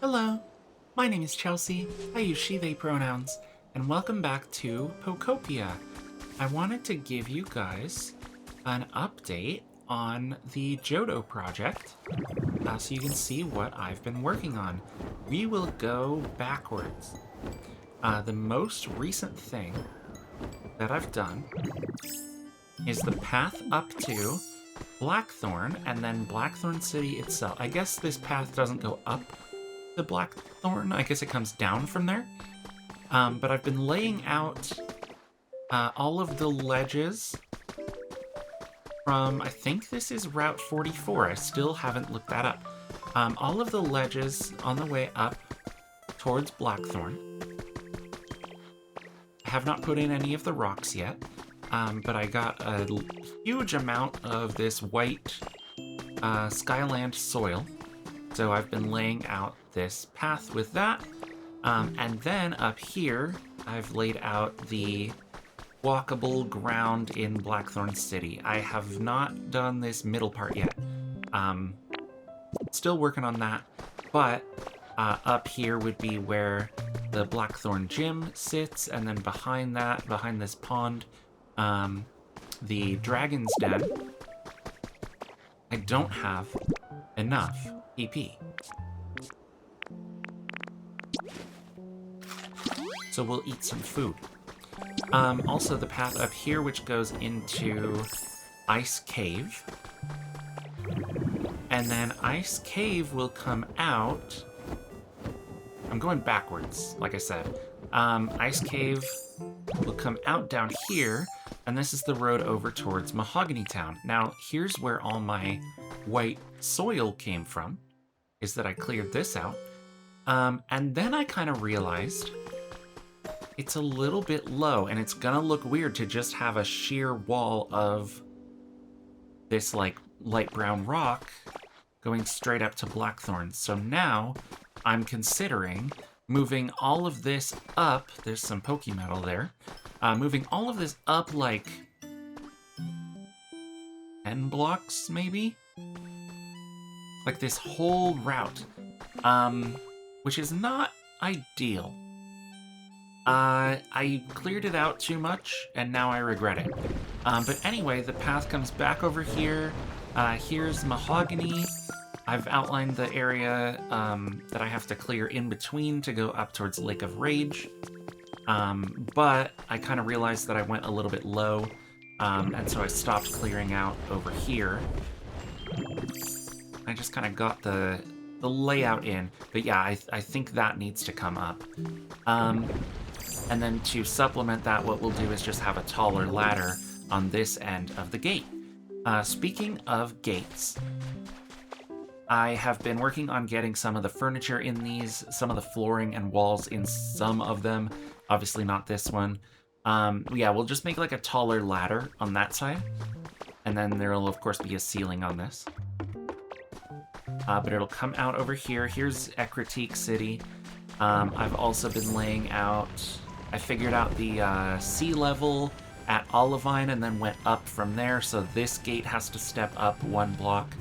Hello, my name is Chelsea, I use she, they pronouns, and welcome back to POKOPIA. I wanted to give you guys an update on the Johto project so you can see what I've been working on. We will go backwards. The most recent thing that I've done is the path up to Blackthorn and then Blackthorn City itself. I guess this path doesn't go up the Blackthorn. I guess it comes down from there. But I've been laying out all of the ledges from, I think this is Route 44. I still haven't looked that up. All of the ledges on the way up towards Blackthorn. I have not put in any of the rocks yet, but I got a huge amount of this white Skyland soil. So I've been laying out this path with that. And then up here, I've laid out the walkable ground in Blackthorn City. I have not done this middle part yet. Still working on that, but up here would be where the Blackthorn Gym sits, and then behind that, behind this pond, the Dragon's Den. I don't have enough PP. So we'll eat some food. Also the path up here, which goes into Ice Cave. And then Ice Cave will come out... I'm going backwards, like I said. Ice Cave will come out down here, and this is the road over towards Mahogany Town. Now, here's where all my white soil came from, is that I cleared this out. And then I kind of realized it's a little bit low, and it's gonna look weird to just have a sheer wall of this, like, light brown rock going straight up to Blackthorn. So now I'm considering moving all of this up. There's some Pokemetal there. Moving all of this up, like, 10 blocks, maybe? Like this whole route, which is not ideal. I cleared it out too much, and now I regret it. But anyway, the path comes back over here. Here's Mahogany. I've outlined the area that I have to clear in between to go up towards Lake of Rage. But I kind of realized that I went a little bit low, and so I stopped clearing out over here. I just kind of got the layout in, but yeah, I think that needs to come up. And then to supplement that, what we'll do is just have a taller ladder on this end of the gate. Speaking of gates, I have been working on getting some of the furniture in these, some of the flooring and walls in some of them. Obviously not this one. Yeah, we'll just make like a taller ladder on that side. And then there will, of course, be a ceiling on this. But it'll come out over here. Here's Ecruteak City. I've also been laying out... I figured out the sea level at Olivine and then went up from there. So this gate has to step up one block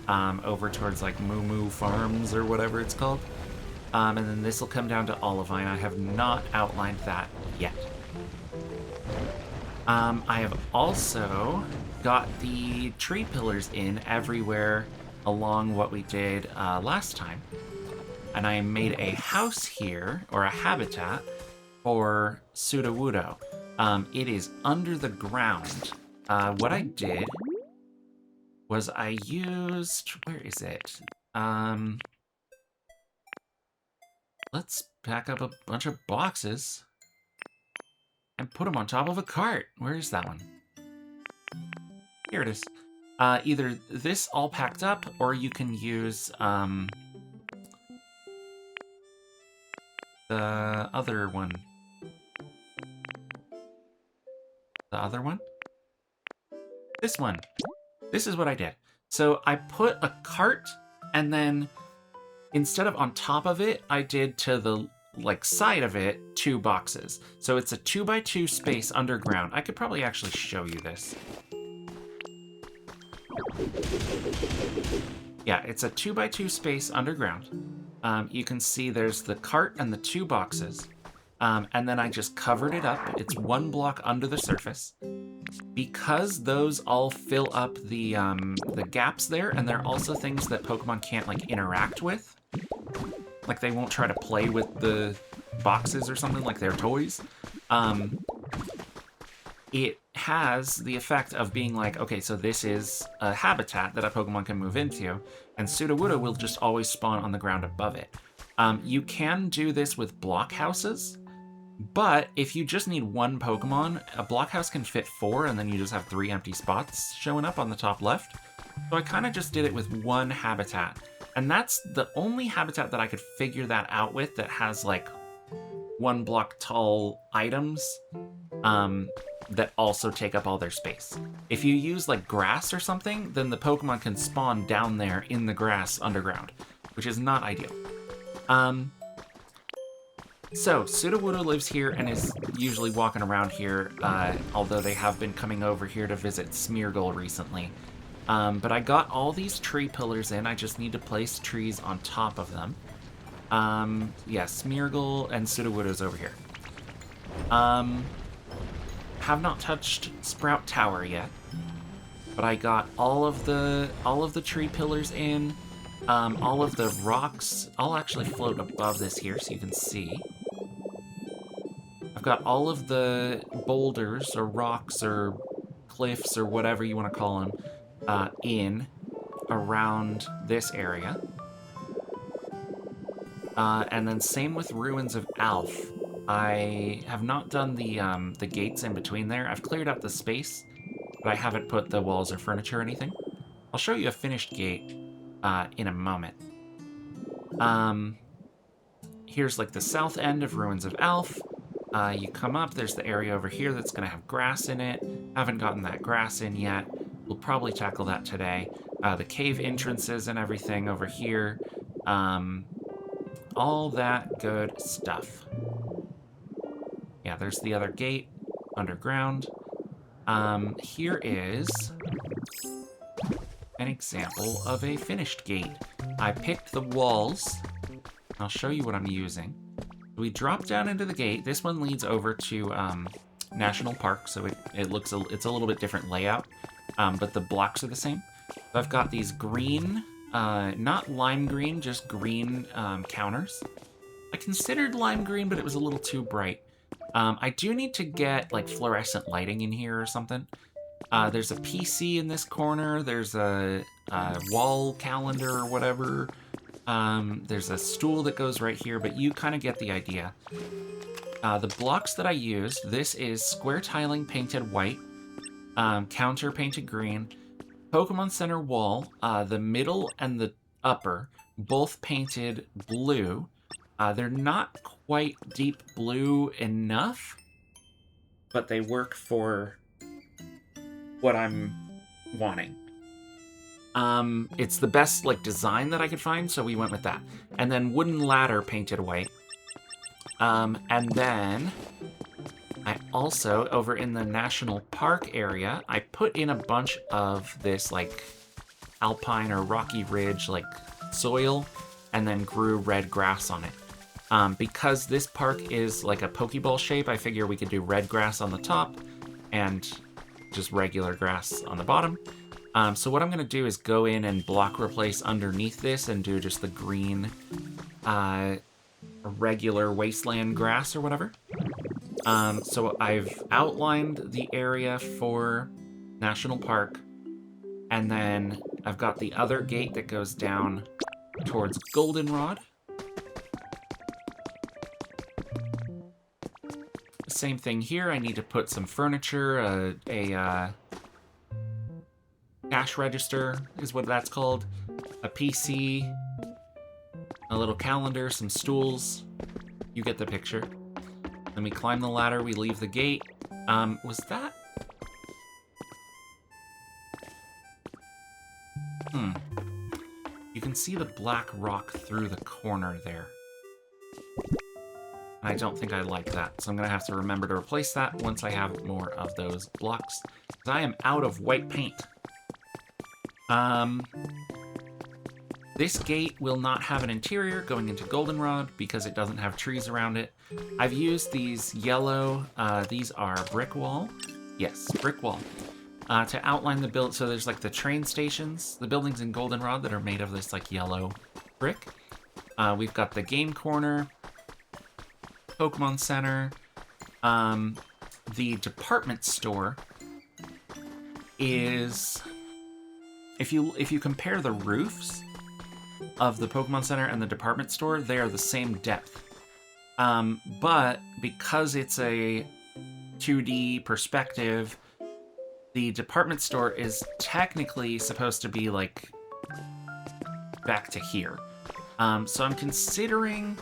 over towards like Moo Moo Farms or whatever it's called. And then this will come down to Olivine. I have not outlined that yet. I have also got the tree pillars in everywhere along what we did last time. And I made a house here, or a habitat, for Sudowoodo. It is under the ground. What I did was I used... Where is it? Let's pack up a bunch of boxes and put them on top of a cart. Where is that one? Here it is. Either this all packed up, or you can use the other one. The other one? This one. This is what I did. So I put a cart, and then instead of on top of it, I did to the like side of it 2 boxes. So it's a 2x2 space underground. I could probably actually show you this. Yeah, it's a 2x2 space underground. You can see there's the cart and the 2 boxes. And then I just covered it up. It's 1 block under the surface. Because those all fill up the gaps there, and they're also things that Pokemon can't, like, interact with. Like, they won't try to play with the boxes or something like they're toys. It has the effect of being like, okay, so this is a habitat that a Pokemon can move into, and Sudowoodo will just always spawn on the ground above it. You can do this with block houses, but if you just need 1 Pokemon, a block house can fit 4, and then you just have 3 empty spots showing up on the top left. So I kind of just did it with 1 habitat. And that's the only habitat that I could figure that out with that has, like, 1 block tall items that also take up all their space. If you use, like, grass or something, then the Pokemon can spawn down there in the grass underground, which is not ideal. So, Sudowoodo lives here and is usually walking around here, although they have been coming over here to visit Smeargle recently. But I got all these tree pillars in, I just need to place trees on top of them. Yeah, Smeargle and Sudowoodo's over here. Have not touched Sprout Tower yet, but I got all of the tree pillars in. All of the rocks, I'll actually float above this here so you can see. I've got all of the boulders or rocks or cliffs or whatever you want to call them in around this area. And then same with Ruins of Alf. I have not done the gates in between there. I've cleared out the space, but I haven't put the walls or furniture or anything. I'll show you a finished gate in a moment. Here's like the south end of Ruins of Alf. You come up, there's the area over here that's going to have grass in it. Haven't gotten that grass in yet. We'll probably tackle that today. The cave entrances and everything over here. All that good stuff. Yeah, there's the other gate underground. Here is an example of a finished gate. I picked the walls. I'll show you what I'm using. We drop down into the gate. This one leads over to National Park, so it's a little bit different layout, but the blocks are the same. So I've got these green, not lime green, just green counters. I considered lime green, but it was a little too bright. I do need to get like fluorescent lighting in here or something. There's a PC in this corner. There's a wall calendar or whatever. There's a stool that goes right here, but you kind of get the idea. The blocks that I used, this is square tiling painted white, counter painted green, Pokemon Center wall, the middle and the upper, both painted blue. They're not quite deep blue enough, but they work for what I'm wanting. It's the best like design that I could find, so we went with that. And then wooden ladder painted white. And then I also, over in the National Park area, I put in a bunch of this like alpine or rocky ridge like soil and then grew red grass on it. Because this park is like a Pokeball shape, I figure we could do red grass on the top and just regular grass on the bottom. So what I'm going to do is go in and block replace underneath this and do just the green regular wasteland grass or whatever. So I've outlined the area for National Park, and then I've got the other gate that goes down towards Goldenrod. Same thing here. I need to put some furniture, a cash register is what that's called, a PC, a little calendar, some stools. You get the picture. Then we climb the ladder, we leave the gate. Was that? You can see the black rock through the corner there. I don't think I like that, so I'm going to have to remember to replace that once I have more of those blocks. Because I am out of white paint. This gate will not have an interior going into Goldenrod because it doesn't have trees around it. I've used these yellow, these are brick wall. Yes, brick wall. To outline the build, so there's like the train stations, the buildings in Goldenrod that are made of this like yellow brick. We've got the game corner, Pokemon Center, the department store is, if you compare the roofs of the Pokemon Center and the department store, they are the same depth. But because it's a 2D perspective, the department store is technically supposed to be like back to here. So I'm considering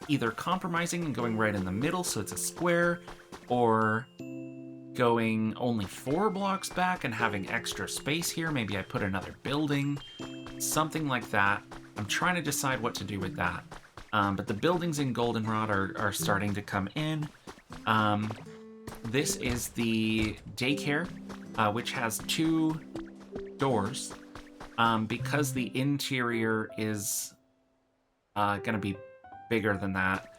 either compromising and going right in the middle so it's a square, or going only 4 blocks back and having extra space here. Maybe I put another building, something like that. I'm trying to decide what to do with that. But the buildings in Goldenrod are starting to come in. This is the daycare, which has 2 doors. Because the interior is going to be bigger than that,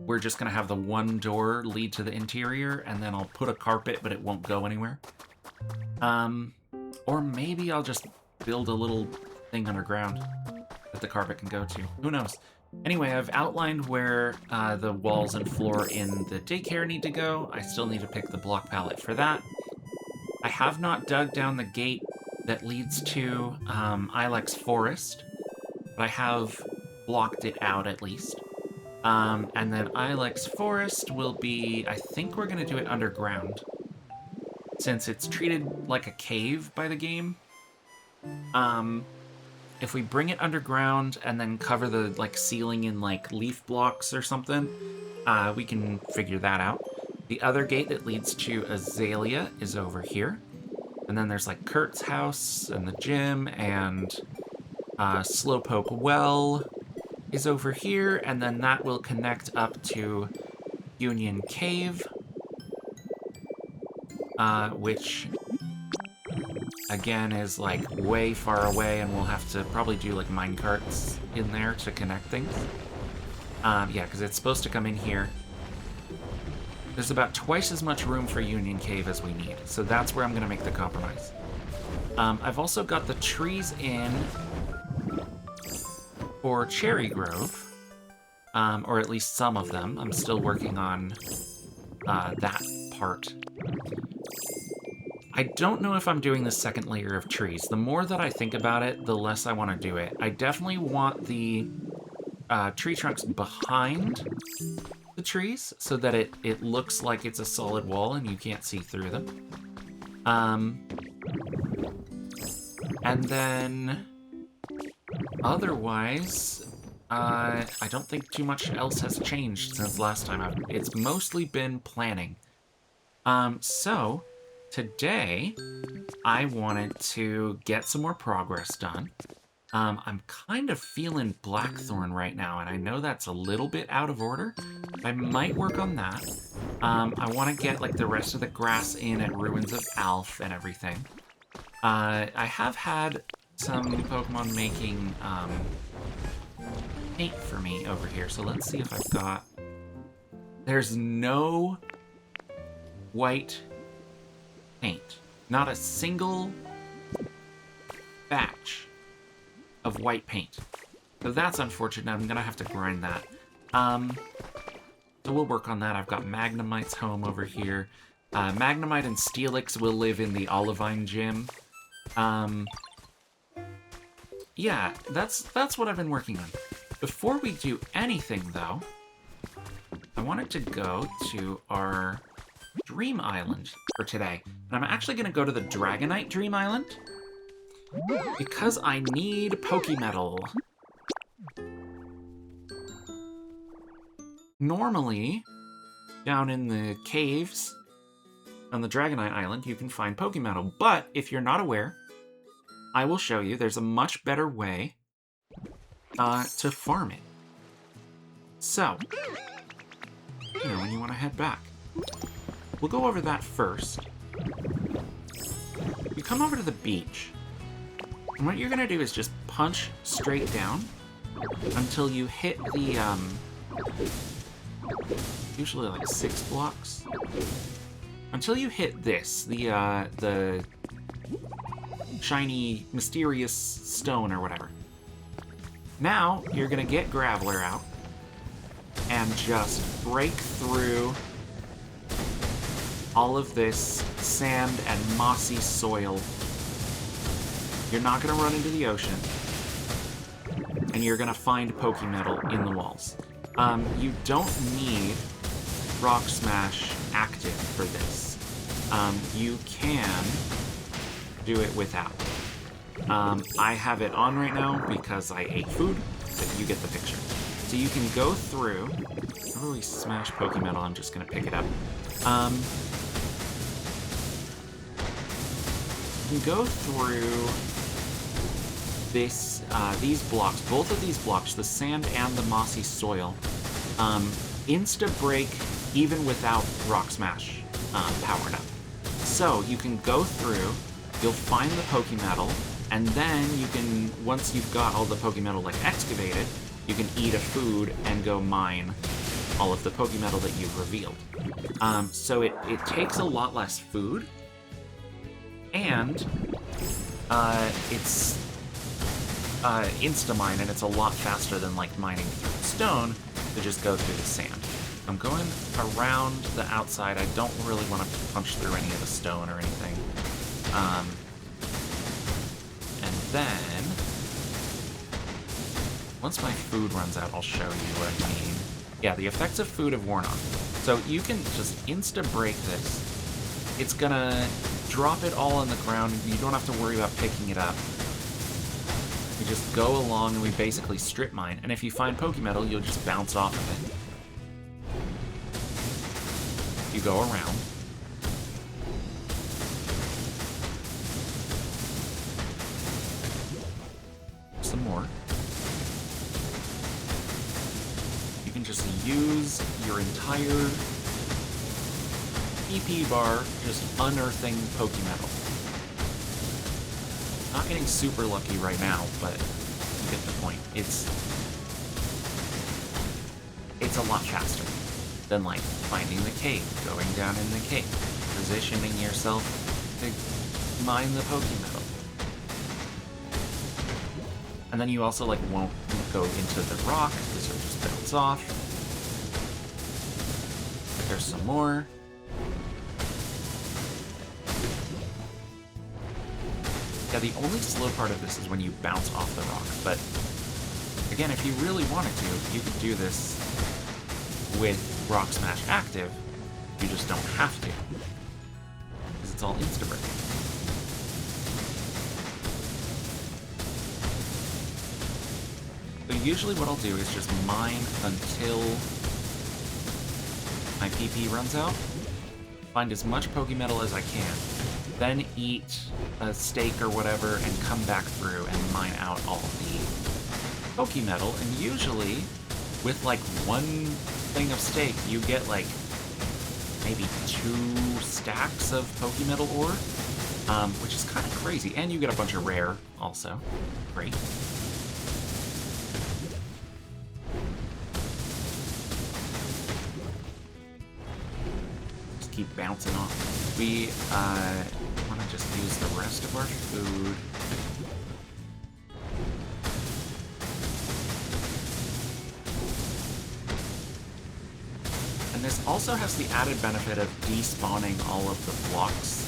we're just going to have the 1 door lead to the interior, and then I'll put a carpet, but it won't go anywhere. Or maybe I'll just build a little thing underground that the carpet can go to. Who knows? Anyway, I've outlined where the walls and floor in the daycare need to go. I still need to pick the block palette for that. I have not dug down the gate that leads to Ilex Forest, but I have blocked it out at least. And then Ilex Forest will be, I think we're going to do it underground, since it's treated like a cave by the game. If we bring it underground and then cover the like ceiling in like leaf blocks or something, we can figure that out. The other gate that leads to Azalea is over here. And then there's like Kurt's house and the gym, and Slowpoke Well is over here, and then that will connect up to Union Cave, which again is like way far away, and we'll have to probably do like minecarts in there to connect things. Yeah, because it's supposed to come in here. There's about twice as much room for Union Cave as we need, so that's where I'm going to make the compromise. I've also got the trees in for Cherry Grove, or at least some of them. I'm still working on that part. I don't know if I'm doing the second layer of trees. The more that I think about it, the less I want to do it. I definitely want the tree trunks behind the trees so that it looks like it's a solid wall and you can't see through them. And then otherwise, I don't think too much else has changed since last time. It's mostly been planning. So today I wanted to get some more progress done. I'm kind of feeling Blackthorn right now, and I know that's a little bit out of order. I might work on that. I want to get like the rest of the grass in at Ruins of Alph and everything. I have had some Pokemon making paint for me over here, so let's see if I've got... There's no white paint. Not a single batch of white paint. So that's unfortunate. I'm gonna have to grind that. So we'll work on that. I've got Magnemite's home over here. Magnemite and Steelix will live in the Olivine gym. Yeah, that's what I've been working on. Before we do anything, though, I wanted to go to our Dream Island for today. And I'm actually going to go to the Dragonite Dream Island because I need Pokemetal. Normally, down in the caves on the Dragonite Island, you can find Pokemetal. But if you're not aware, I will show you there's a much better way to farm it. So, when you want to head back. We'll go over that first. You come over to the beach. And what you're gonna do is just punch straight down until you hit the, usually like 6 blocks. Until you hit this, the shiny, mysterious stone or whatever. Now, you're gonna get Graveler out and just break through all of this sand and mossy soil. You're not gonna run into the ocean, and you're gonna find Pokemetal in the walls. You don't need Rock Smash active for this. You can do it without. I have it on right now because I ate food, but you get the picture. So you can go through... Whenever we smash Pokemetal, I'm just gonna pick it up. You can go through this, these blocks, both of these blocks, the sand and the mossy soil, insta-break even without Rock Smash powered up. So you can go through, you'll find the Pokemetal, and then you can, once you've got all the Pokemetal like excavated, you can eat a food and go mine all of the Pokemetal that you've revealed. So it takes a lot less food, and it's insta-mine, and it's a lot faster than like mining through stone to just go through the sand. I'm going around the outside. I don't really want to punch through any of the stone or anything. And then, once my food runs out, I'll show you what I mean. Yeah, the effects of food have worn off. So you can just insta-break this. It's gonna drop it all on the ground. You don't have to worry about picking it up. We just go along and we basically strip mine. And if you find Pokemetal, you'll just bounce off of it. You go around. Some more. You can just use your entire PP bar just unearthing Pokemetal. Not getting super lucky right now, but you get the point. It's a lot faster than like finding the cave, going down in the cave, positioning yourself to mine the Pokemetal. And then you also like won't go into the rock because you'll just bounce off. There's some more. Yeah, the only slow part of this is when you bounce off the rock, but again, if you really wanted to, you could do this with Rock Smash active. You just don't have to, because it's all insta-break. So usually what I'll do is just mine until my PP runs out, find as much Pokemetal as I can, then eat a steak or whatever and come back through and mine out all the Pokemetal, and usually with like one thing of steak you get like maybe 2 stacks of Pokemetal ore, which is kind of crazy, and you get a bunch of rare also. Great. Just keep bouncing off. We want to just use the rest of our food. And this also has the added benefit of despawning all of the blocks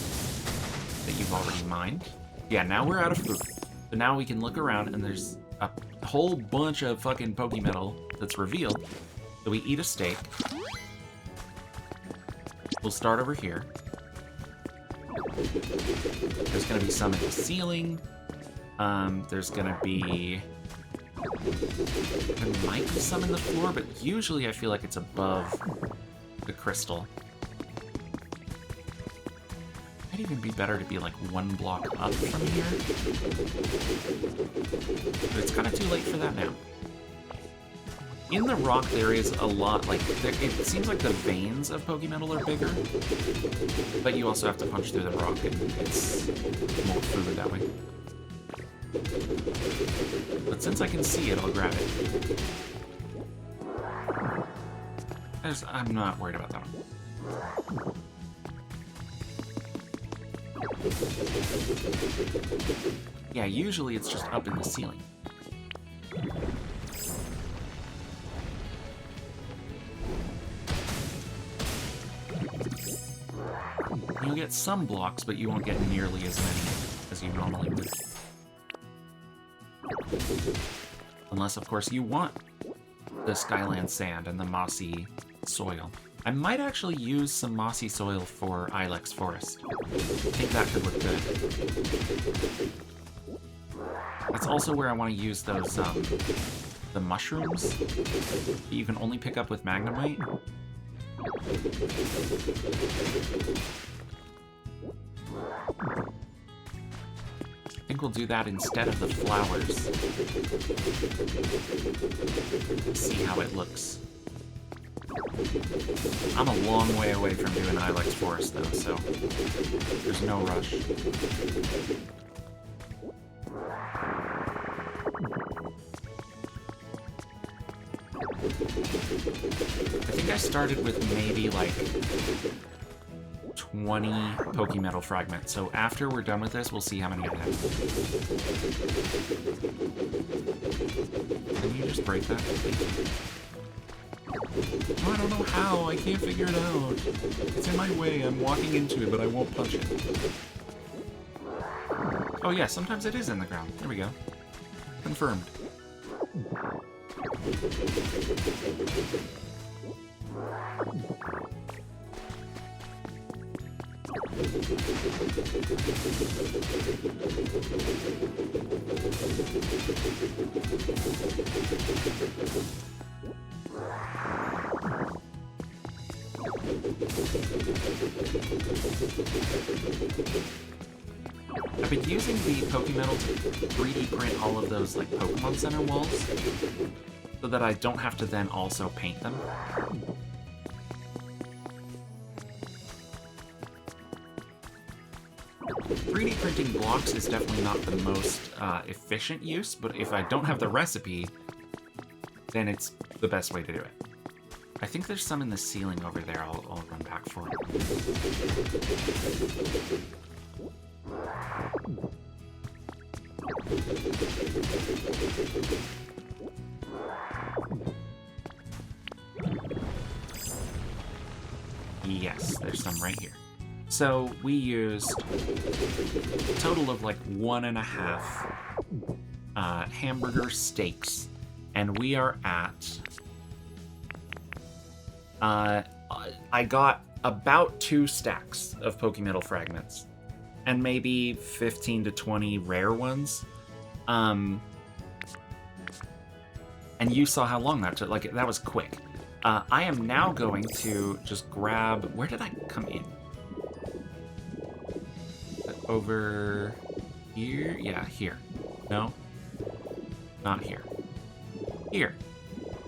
that you've already mined. Yeah, now we're out of food. So now we can look around and there's a whole bunch of fucking Pokemetal that's revealed. So we eat a steak. We'll start over here. There's gonna be some in the ceiling. There's gonna be... There might be some in the floor, but usually I feel like it's above the crystal. Might even be better to be like 1 block up from here. But it's kind of too late for that now. In the rock there is a lot, like, it seems like the veins of Pokemetal are bigger, but you also have to punch through the rock and it's more fluid that way. But since I can see it, I'll grab it. I'm not worried about that one. Yeah, usually it's just up in the ceiling. You'll get some blocks, but you won't get nearly as many as you normally would. Unless, of course, you want the Skyland sand and the mossy soil. I might actually use some mossy soil for Ilex Forest. I think that could look good. That's also where I want to use those, the mushrooms that you can only pick up with Magnemite. I think we'll do that instead of the flowers. See how it looks. I'm a long way away from doing Ilex Forest, though, so there's no rush. I think I started with maybe, like, 20 Pokemetal fragments, so after we're done with this, we'll see how many I have. Can you just break that? Oh, I don't know how. I can't figure it out. It's in my way. I'm walking into it, but I won't punch it. Oh yeah, sometimes it is in the ground. There we go. Confirmed. I've been using the Pokemetal to 3D print all of those, like, Pokemon Center walls, so that I don't have to then also paint them. Printing blocks is definitely not the most efficient use, but if I don't have the recipe, then it's the best way to do it. I think there's some in the ceiling over there. I'll run back for it. Yes, there's some right here. So we used a total of like 1.5 hamburger steaks, and we are at... I got about 2 stacks of Pokemetal fragments, and maybe 15 to 20 rare ones. And you saw how long that took. Like, that was quick. I am now going to just grab... Where did I come in? Over here? Yeah, here. No? Not here. Here.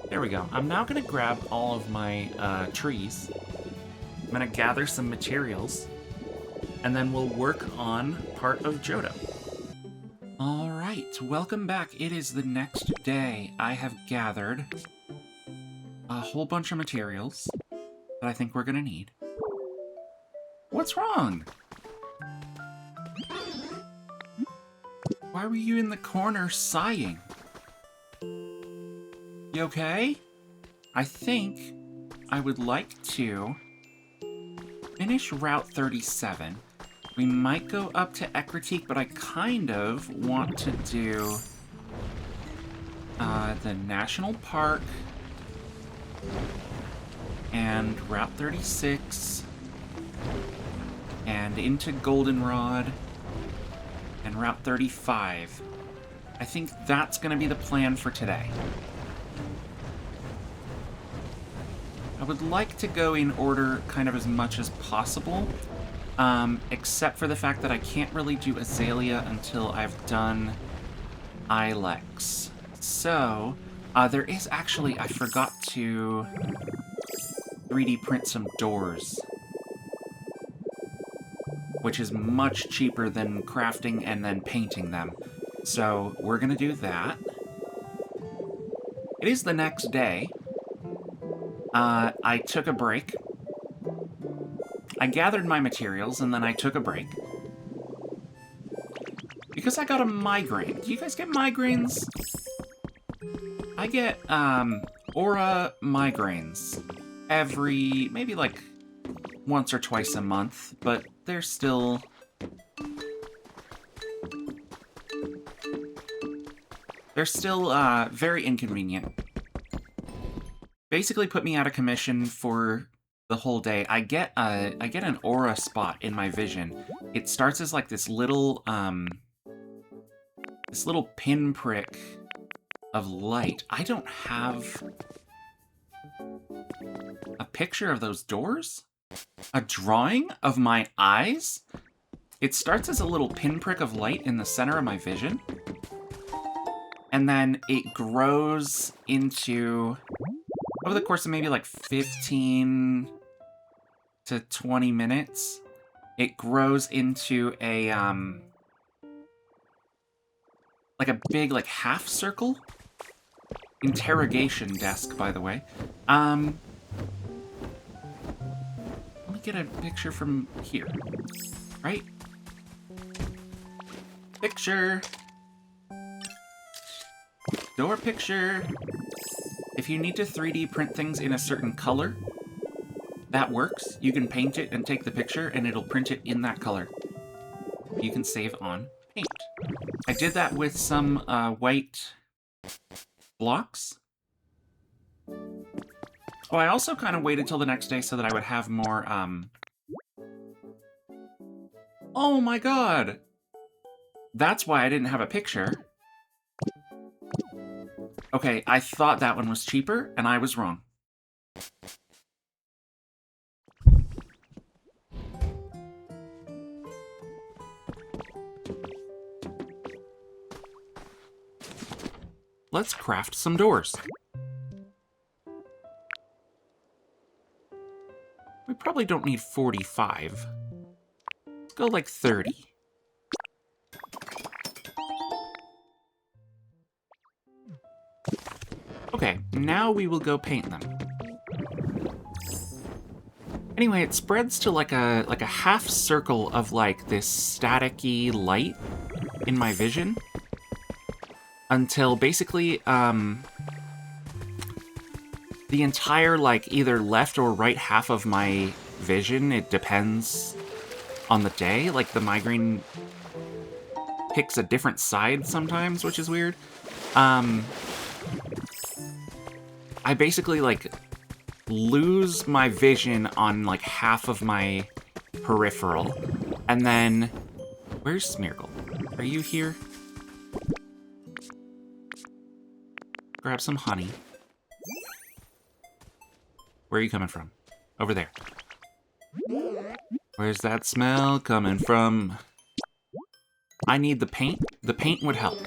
There we go. I'm now going to grab all of my trees. I'm going to gather some materials, and then we'll work on part of Johto. Alright, welcome back. It is the next day. I have gathered a whole bunch of materials that I think we're going to need. What's wrong? Why were you in the corner sighing? You okay? I think I would like to finish Route 37. We might go up to Ecruteak, but I kind of want to do the National Park and Route 36 and into Goldenrod and Route 35. I think that's going to be the plan for today. I would like to go in order kind of as much as possible, except for the fact that I can't really do Azalea until I've done Ilex. So, there is actually, I forgot to 3D print some doors, which is much cheaper than crafting and then painting them. So we're gonna do that. It is the next day. I took a break. I gathered my materials, and then I took a break. Because I got a migraine. Do you guys get migraines? I get, aura migraines every, maybe like once or twice a month, but they're still... They're still, very inconvenient. Basically put me out of commission for the whole day. I get an aura spot in my vision. It starts as like this little pinprick of light. I don't have a picture of those doors? A drawing of my eyes? It starts as a little pinprick of light in the center of my vision. And then it grows into, over the course of maybe like 15 to 20 minutes, it grows into a, like a big, like, half circle? Interrogation desk, by the way. Let me get a picture from here. Right? Picture. Door picture. If you need to 3D print things in a certain color, that works. You can paint it and take the picture, and it'll print it in that color. You can save on paint. I did that with some white blocks. Oh, I also kind of waited till the next day so that I would have more, Oh my god! That's why I didn't have a picture. Okay, I thought that one was cheaper, and I was wrong. Let's craft some doors. We probably don't need 45. Let's go like 30. Okay, now we will go paint them. Anyway, it spreads to like a half circle of like this staticky light in my vision until basically the entire like either left or right half of my vision, it depends on the day. Like the migraine picks a different side sometimes, which is weird. I basically, like, lose my vision on, like, half of my peripheral. And then... Where's Smeargle? Are you here? Grab some honey. Where are you coming from? Over there. Where's that smell coming from? I need the paint. The paint would help.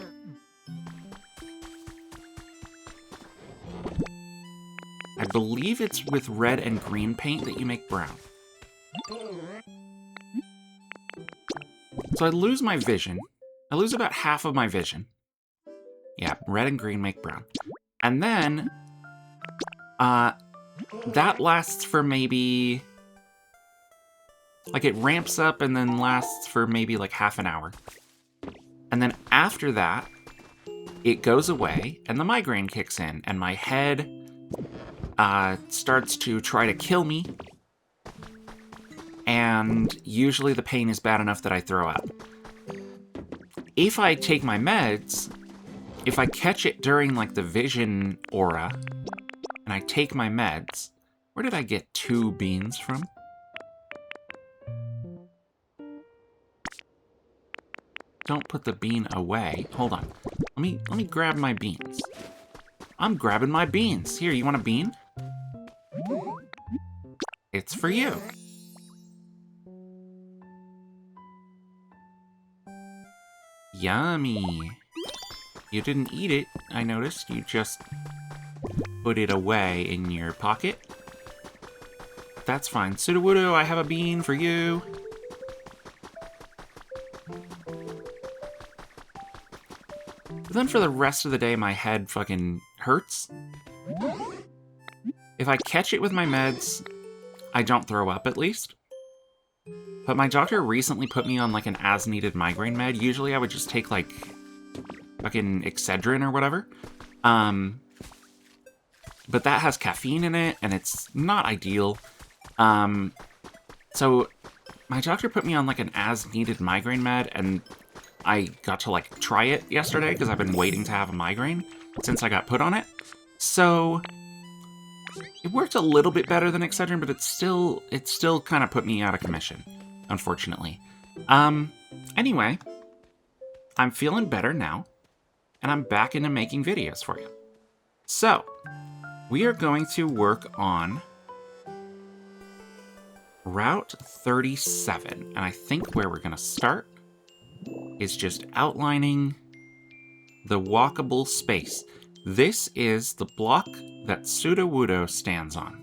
I believe it's with red and green paint that you make brown. So I lose my vision. I lose about half of my vision. Yeah, red and green make brown. And then, that lasts for maybe... Like, it ramps up and then lasts for maybe, like, half an hour. And then after that, it goes away, and the migraine kicks in, and my head... starts to try to kill me, and usually the pain is bad enough that I throw up. If I take my meds, if I catch it during, like, the vision aura, and I take my meds... Where did I get 2 beans from? Don't put the bean away. Hold on. Let me grab my beans. I'm grabbing my beans. Here, you want a bean? It's for you. Yummy. You didn't eat it, I noticed. You just put it away in your pocket. That's fine. Sudowoodo, I have a bean for you. then for the rest of the day, my head fucking hurts. If I catch it with my meds, I don't throw up at least. But my doctor recently put me on like an as-needed migraine med. Usually I would just take like fucking Excedrin or whatever. But that has caffeine in it, and it's not ideal. So my doctor put me on like an as-needed migraine med, and I got to like try it yesterday because I've been waiting to have a migraine since I got put on it. So it worked a little bit better than Excedrin, but it still kind of put me out of commission, unfortunately. Anyway, I'm feeling better now, and I'm back into making videos for you. So we are going to work on Route 37, and I think where we're going to start is just outlining the walkable space. This is the block that Sudowoodo stands on.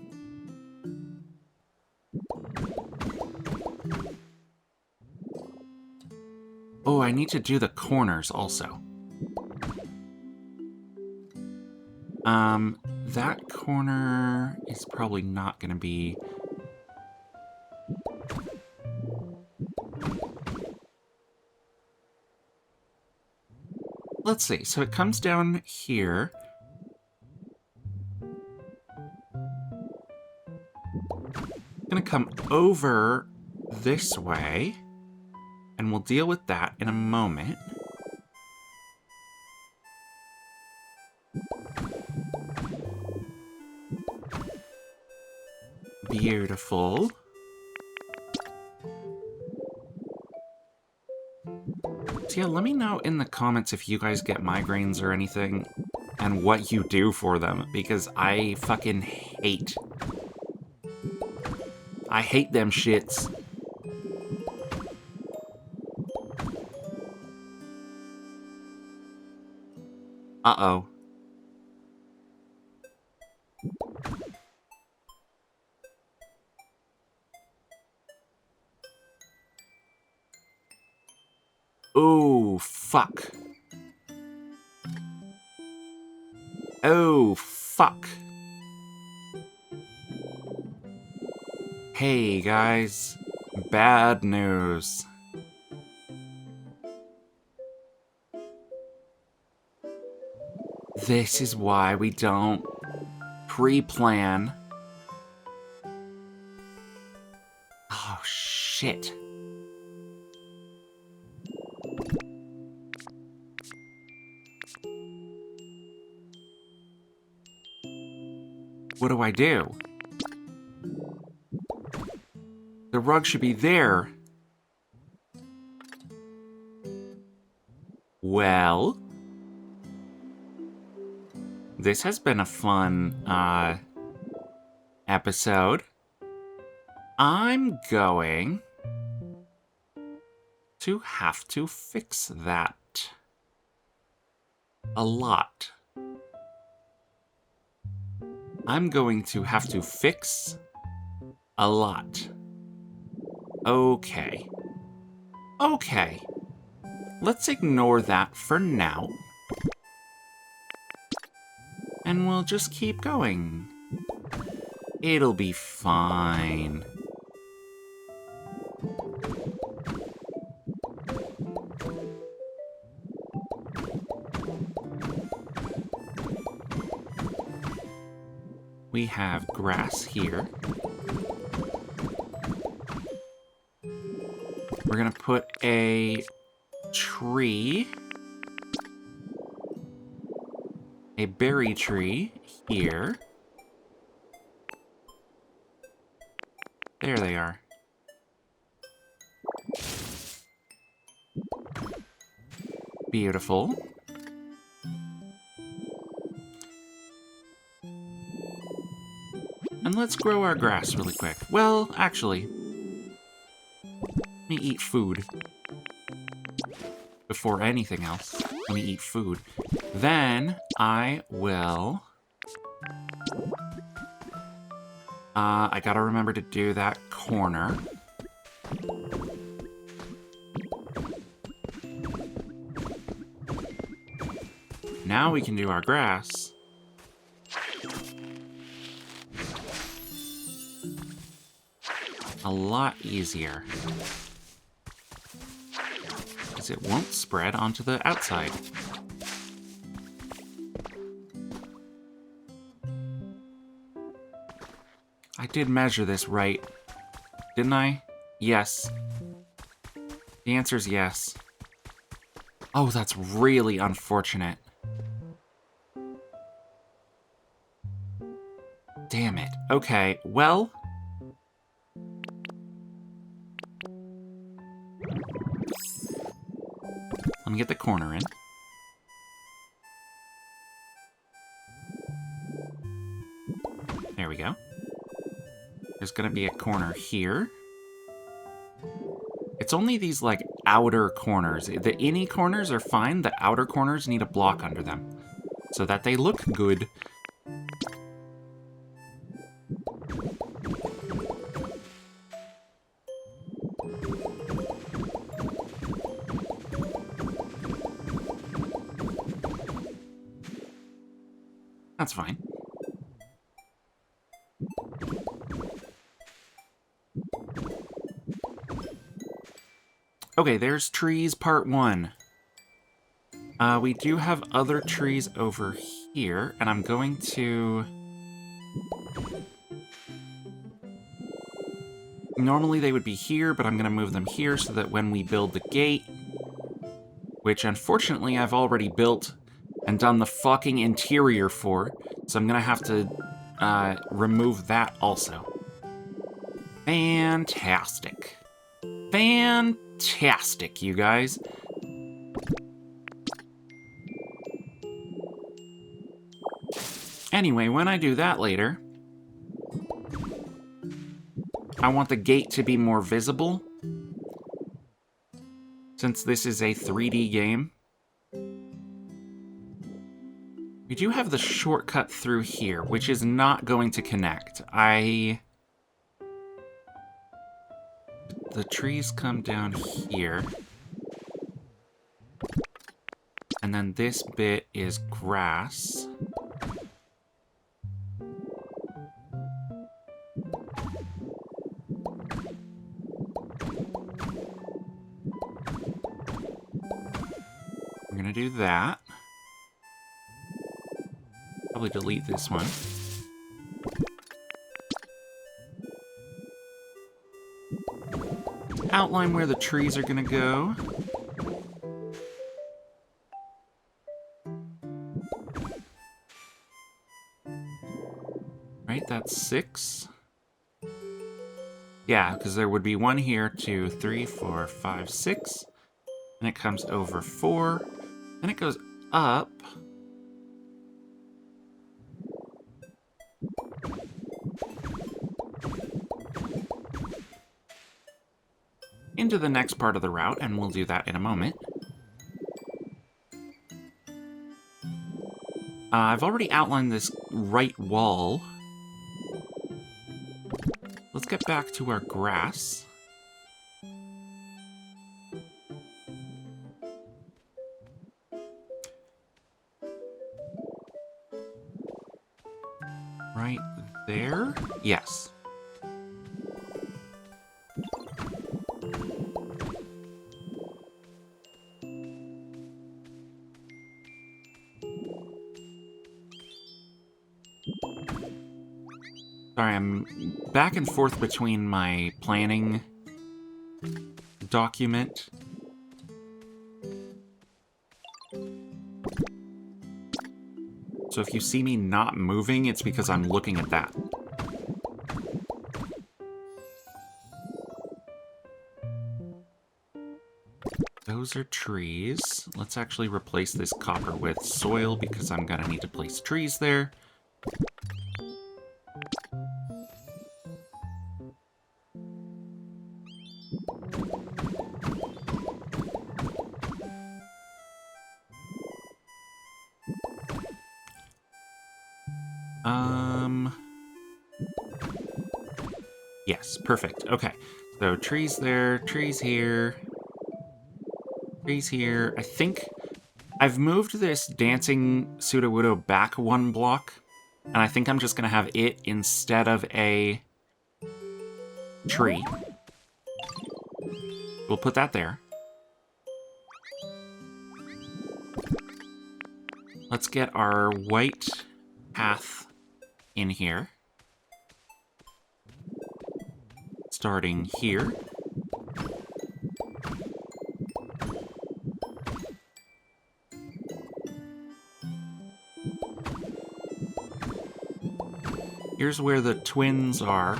Oh, I need to do the corners also. That corner is probably not going to be... Let's see. So it comes down here. It's going to come over this way. And we'll deal with that in a moment. Beautiful. So yeah, let me know in the comments if you guys get migraines or anything, and what you do for them, because I fucking hate them shits. Uh-oh. Oh, fuck. Oh, fuck. Hey, guys. Bad news. This is why we don't pre-plan. Oh, shit. What do I do? The rug should be there. Well, this has been a fun episode. I'm going to have to fix that a lot. I'm going to have to fix a lot. Okay. Okay. Let's ignore that for now. And we'll just keep going. It'll be fine. We have grass here. We're gonna put a tree, a berry tree here. There they are. Beautiful. And let's grow our grass really quick. Well, actually, let me eat food. Before anything else, let me eat food. Then I will... I gotta remember to do that corner. now we can do our grass. A lot easier. Because it won't spread onto the outside. I did measure this right, didn't I? Yes. The answer's yes. Oh, that's really unfortunate. Damn it. Okay, well... let me get the corner in. There we go. There's gonna be a corner here. It's only these, like, outer corners. The inny corners are fine. The outer corners need a block under them so that they look good. That's fine. Okay, there's trees part 1. We do have other trees over here, and I'm going to... normally they would be here, but I'm going to move them here so that when we build the gate, which unfortunately I've already built and done the fucking interior for, so I'm going to have to remove that also. Fantastic. Fantastic, you guys. Anyway, when I do that later, I want the gate to be more visible. Since this is a 3D game. We do have the shortcut through here, which is not going to connect. The trees come down here. And then this bit is grass. I'm gonna do that. Probably delete this one. Outline where the trees are gonna go. Right, that's 6. Yeah, because there would be 1 here, 2, 3, 4, 5, 6. And it comes over 4. And it goes up. Into the next part of the route, and we'll do that in a moment. I've already outlined this right wall. Let's get back to our grass. Right there? Yes. Sorry, I'm back and forth between my planning document. So if you see me not moving, it's because I'm looking at that. Those are trees. Let's actually replace this copper with soil because I'm gonna need to place trees there. Yes, perfect. Okay, so trees there, trees here, trees here. I think I've moved this dancing Sudowoodo back 1 block, and I think I'm just going to have it instead of a tree. We'll put that there. Let's get our white path in here. Starting here. Here's where the twins are.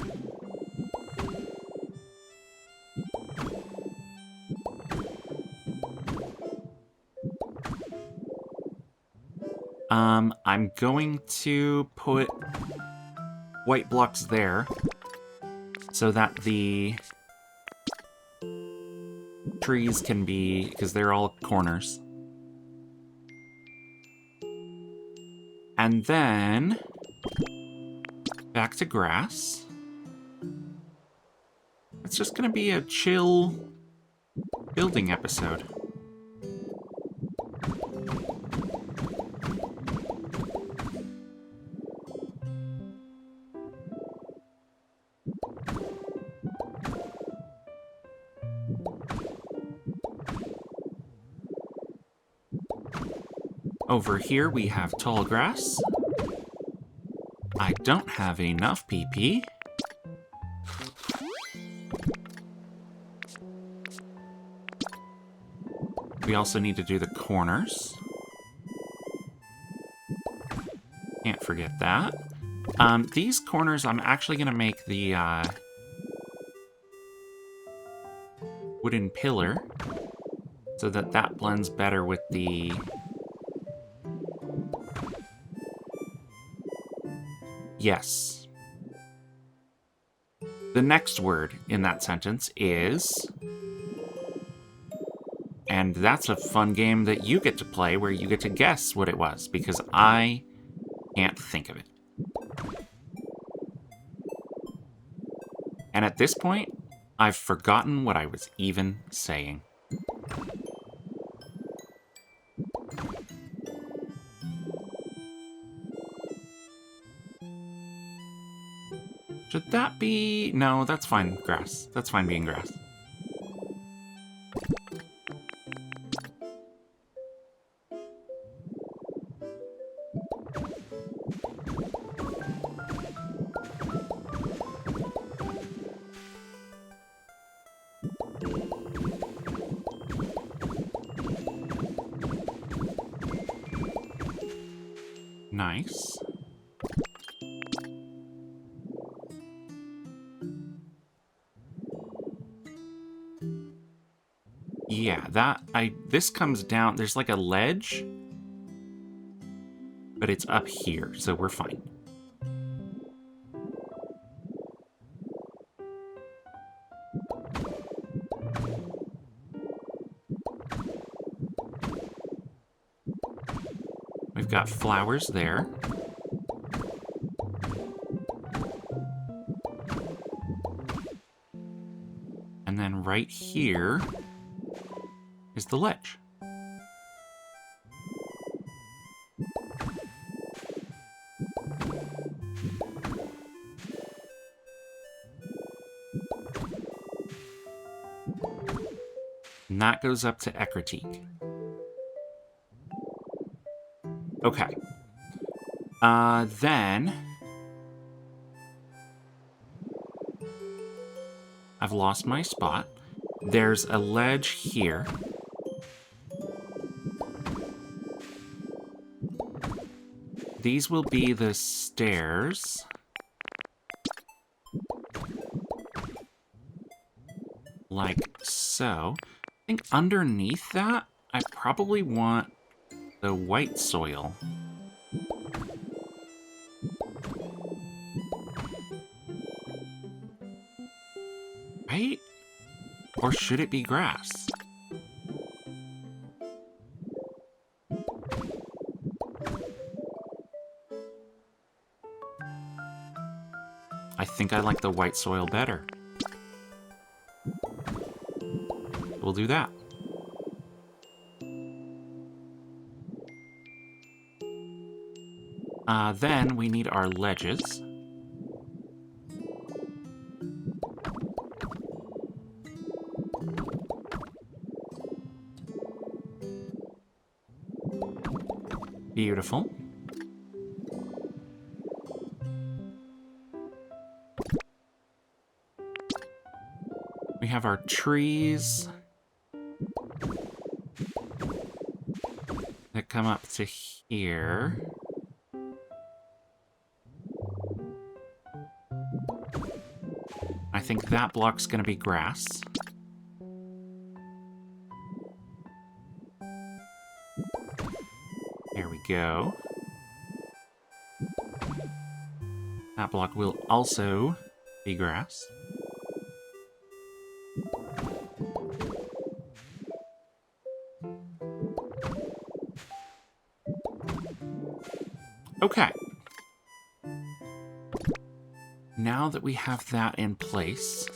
I'm going to put white blocks there so that the trees can be, because they're all corners. And then back to grass. It's just gonna be a chill building episode. Over here we have tall grass. I don't have enough PP. We also need to do the corners. Can't forget that. These corners, I'm actually going to make the wooden pillar so that that blends better with the... Yes. The next word in that sentence is... And that's a fun game that you get to play where you get to guess what it was, because I can't think of it. And at this point, I've forgotten what I was even saying. Should that be... No, that's fine, grass. That's fine being grass. Nice. Yeah, this comes down, there's like a ledge, but it's up here, so we're fine. We've got flowers there. And then right here is the ledge. And that goes up to Ekritique. Okay. Then... I've lost my spot. There's a ledge here. These will be the stairs. Like so. I think underneath that, I probably want the white soil. Right? Or should it be grass? I think I like the white soil better. We'll do that. Then we need our ledges. Beautiful. We have our trees that come up to here. I think that block's going to be grass. There we go. That block will also be grass. Okay. Now that we have that in place,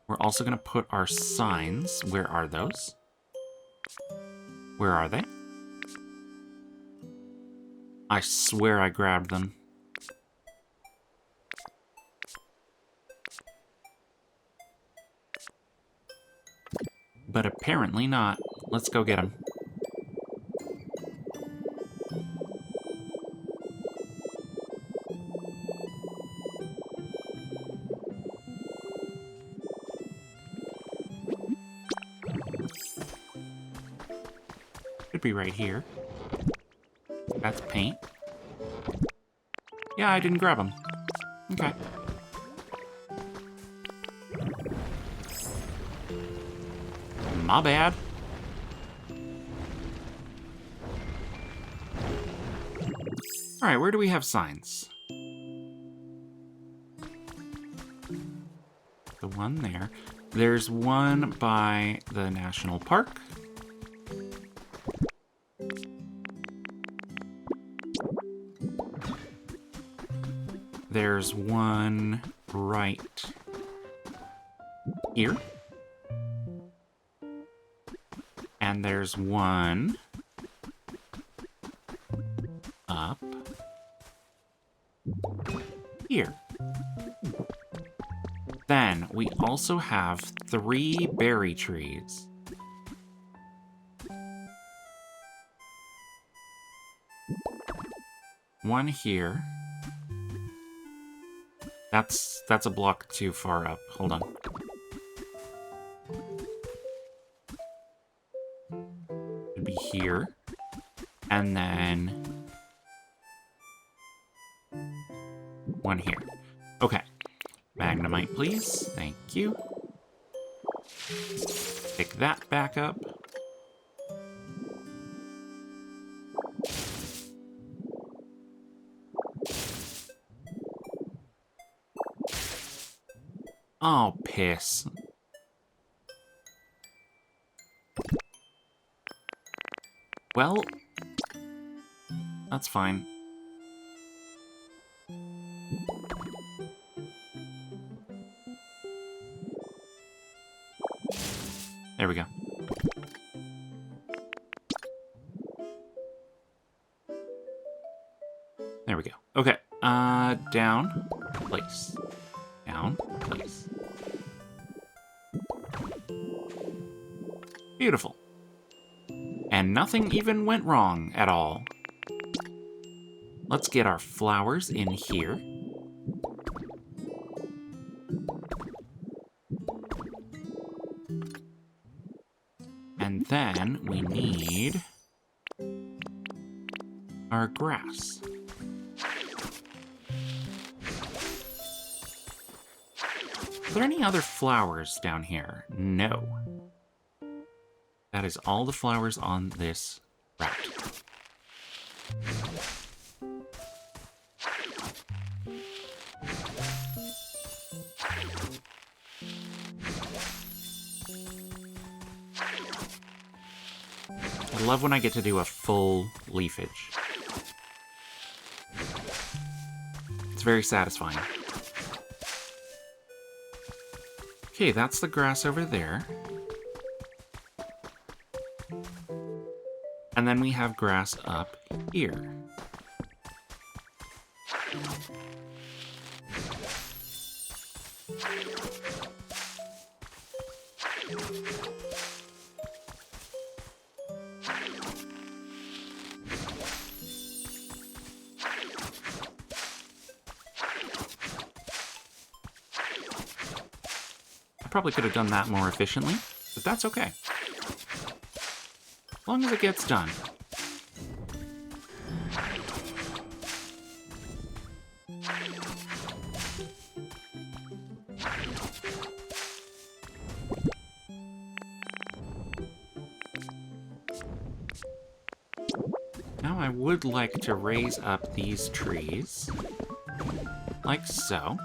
we're also going to put our signs. Where are those? Where are they? I swear I grabbed them. But apparently not. Let's go get them. Should be right here. That's paint. Yeah, I didn't grab them. Okay. My bad. Alright, where do we have signs? The one there. There's one by the national park. There's one right here. And there's one up here. Then we also have 3 berry trees. One here. That's a block too far up. Hold on. It'd be here. And then one here. Okay. Magnemite, please. Thank you. Pick that back up. Oh, piss. Well, that's fine. There we go. There we go. Okay. Down, place. Down, place. Beautiful. And nothing even went wrong at all. Let's get our flowers in here. And then we need our grass. Are there any other flowers down here? No. That is all the flowers on this route. I love when I get to do a full leafage. It's very satisfying. Okay, that's the grass over there. And then we have grass up here. Probably could have done that more efficiently, but that's okay. As long as it gets done. Now I would like to raise up these trees, like so.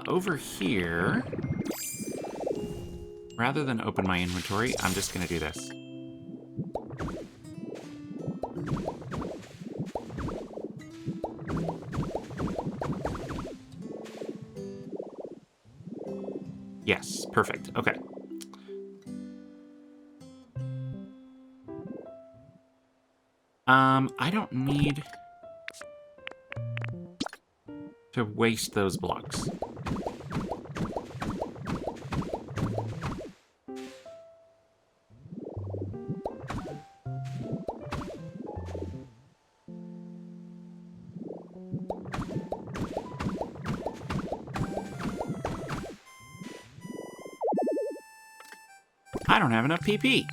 Over here, rather than open my inventory, I'm just going to do this. Yes, perfect. Okay. I don't need to waste those blocks. I don't have enough PP.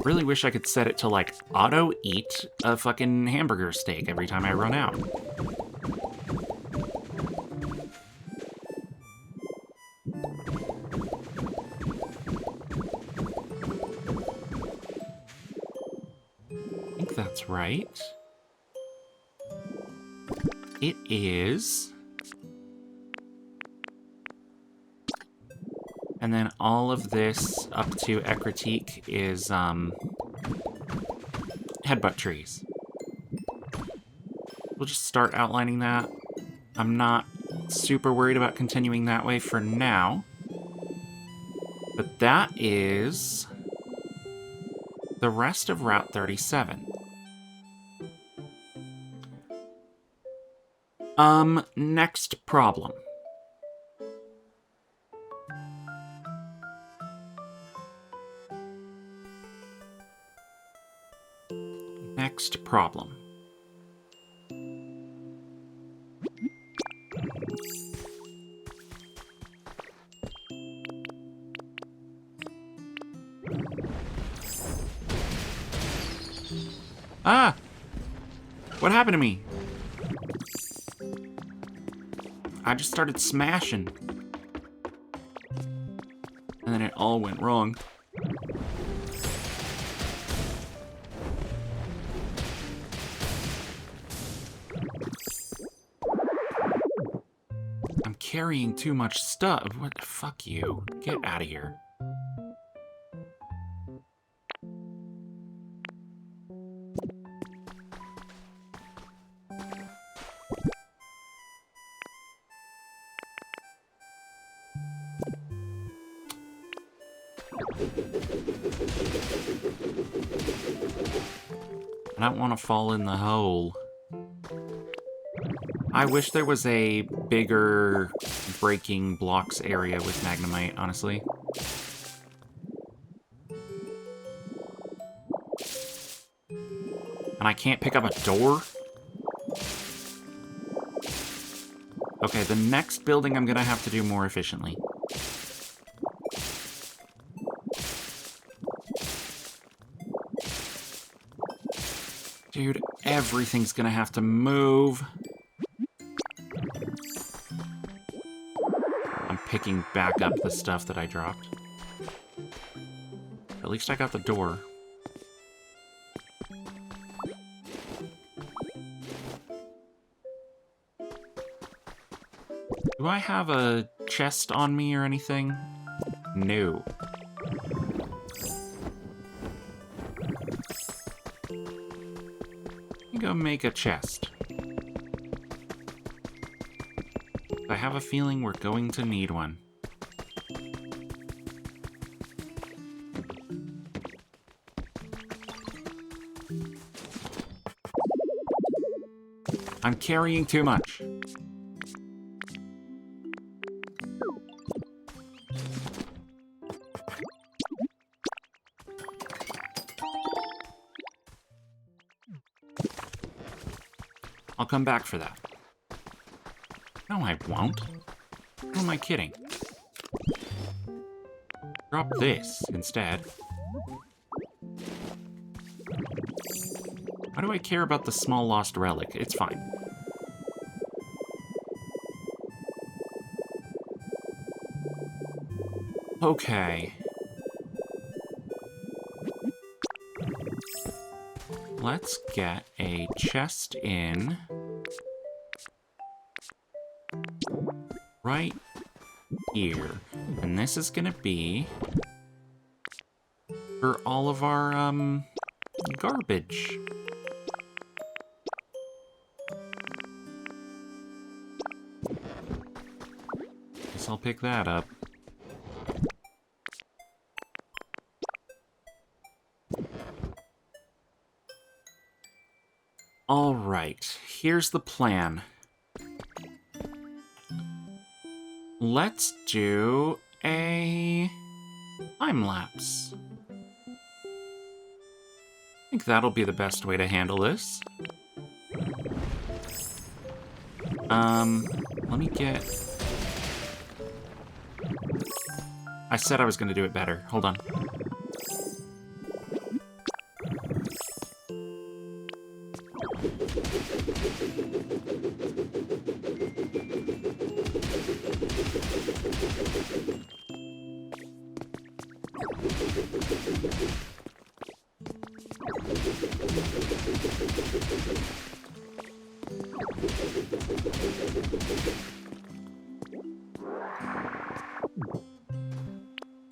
Really wish I could set it to, like, auto-eat a fucking hamburger steak every time I run out. I think that's right. It is... And then all of this up to Ecritique is headbutt trees. We'll just start outlining that. I'm not super worried about continuing that way for now. But that is the rest of Route 37. Next problem. Next problem. Ah! What happened to me? I just started smashing. And then it all went wrong. Carrying too much stuff. What? Fuck you. Get out of here. I don't want to fall in the hole. I wish there was a bigger breaking blocks area with Magnemite, honestly. And I can't pick up a door? Okay, the next building I'm gonna have to do more efficiently. Dude, everything's gonna have to move. Picking back up the stuff that I dropped. At least I got the door. Do I have a chest on me or anything? No. Let me go make a chest. I have a feeling we're going to need one. I'm carrying too much. I'll come back for that. No, I won't. Who am I kidding? Drop this instead. Why do I care about the small lost relic? It's fine. Okay. Let's get a chest in right here. And this is gonna be for all of our, garbage. Guess I'll pick that up. All right, here's the plan. Let's do a time lapse. I think that'll be the best way to handle this. Let me get... I said I was going to do it better. Hold on.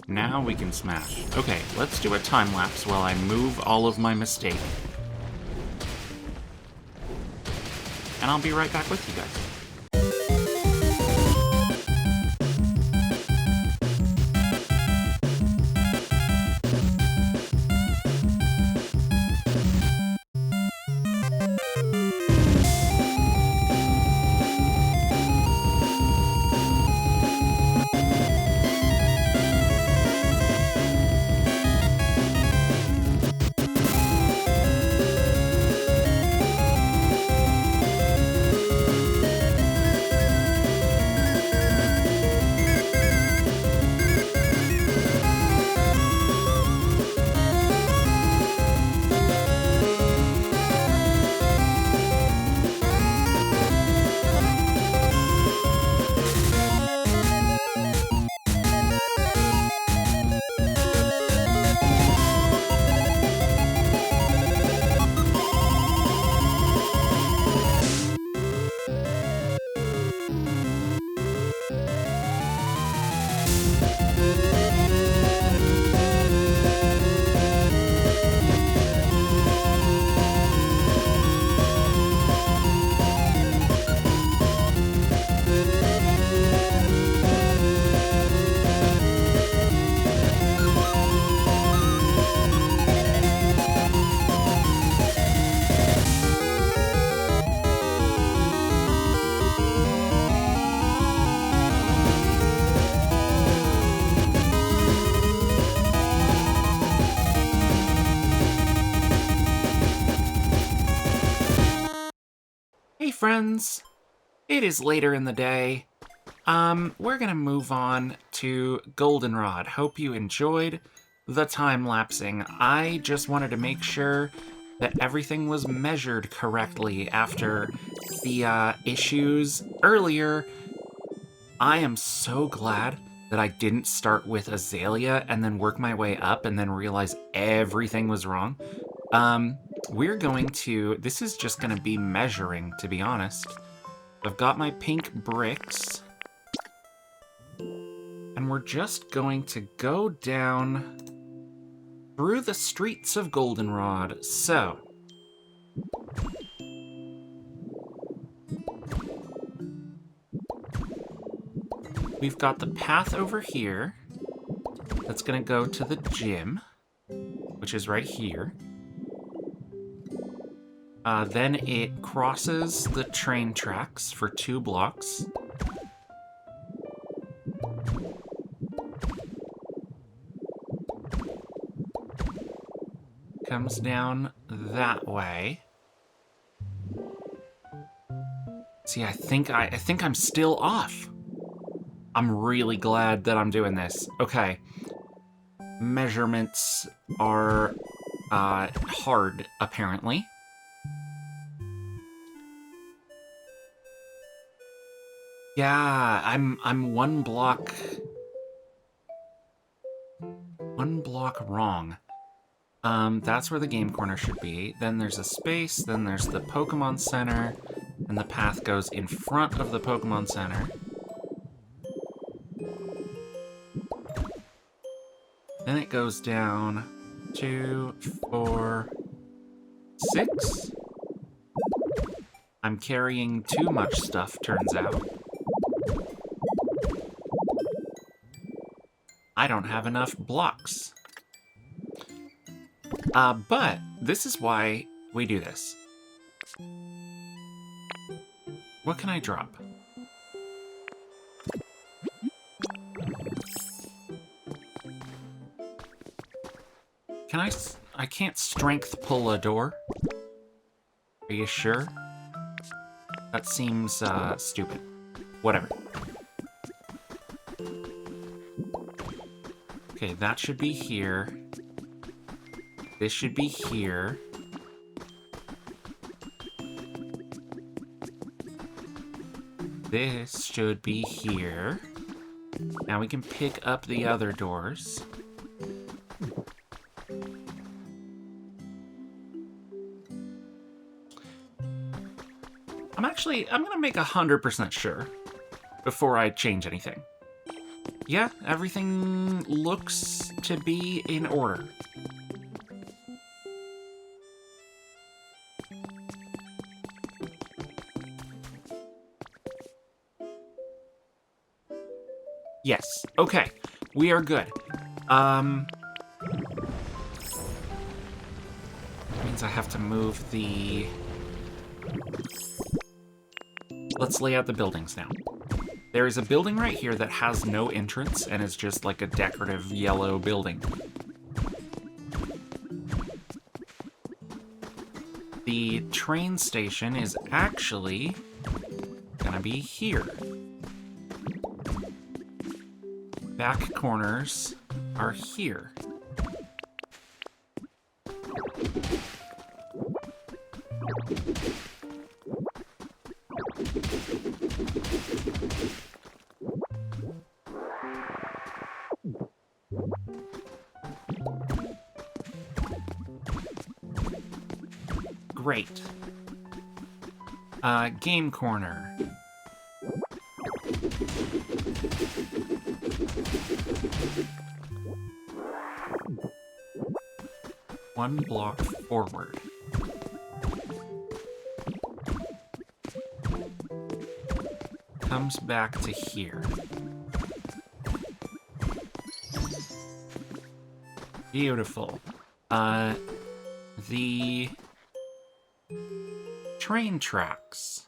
Now we can smash. Okay, let's do a time lapse while I move all of my mistake. And I'll be right back with you guys. Hey friends, it is later in the day. We're gonna move on to Goldenrod. Hope you enjoyed the time lapsing. I just wanted to make sure that everything was measured correctly after the issues earlier. I am so glad that I didn't start with Azalea and then work my way up and then realize everything was wrong. We're going to, this is just going to be measuring, to be honest. I've got my pink bricks. And we're just going to go down through the streets of Goldenrod. So, we've got the path over here that's going to go to the gym, which is right here. Then it crosses the train tracks for 2 blocks. Comes down that way. See, I think I'm still off. I'm really glad that I'm doing this. Okay. Measurements are hard, apparently. Yeah, I'm one block wrong. That's where the game corner should be. Then there's a space, then there's the Pokemon Center, and the path goes in front of the Pokemon Center. Then it goes down 2, 4, 6. I'm carrying too much stuff, turns out. I don't have enough blocks. But this is why we do this. What can I drop? Can I can't strength pull a door? Are you sure? That seems, stupid. Whatever. Okay, that should be here. This should be here. This should be here. Now we can pick up the other doors. I'm gonna make 100% sure before I change anything. Yeah, everything looks to be in order. Yes, okay, we are good. Means I have to move the... Let's lay out the buildings now. There is a building right here that has no entrance and is just like a decorative yellow building. The train station is actually gonna be here. Back corners are here. Great. Game corner. One block forward. Comes back to here. Beautiful. The train tracks.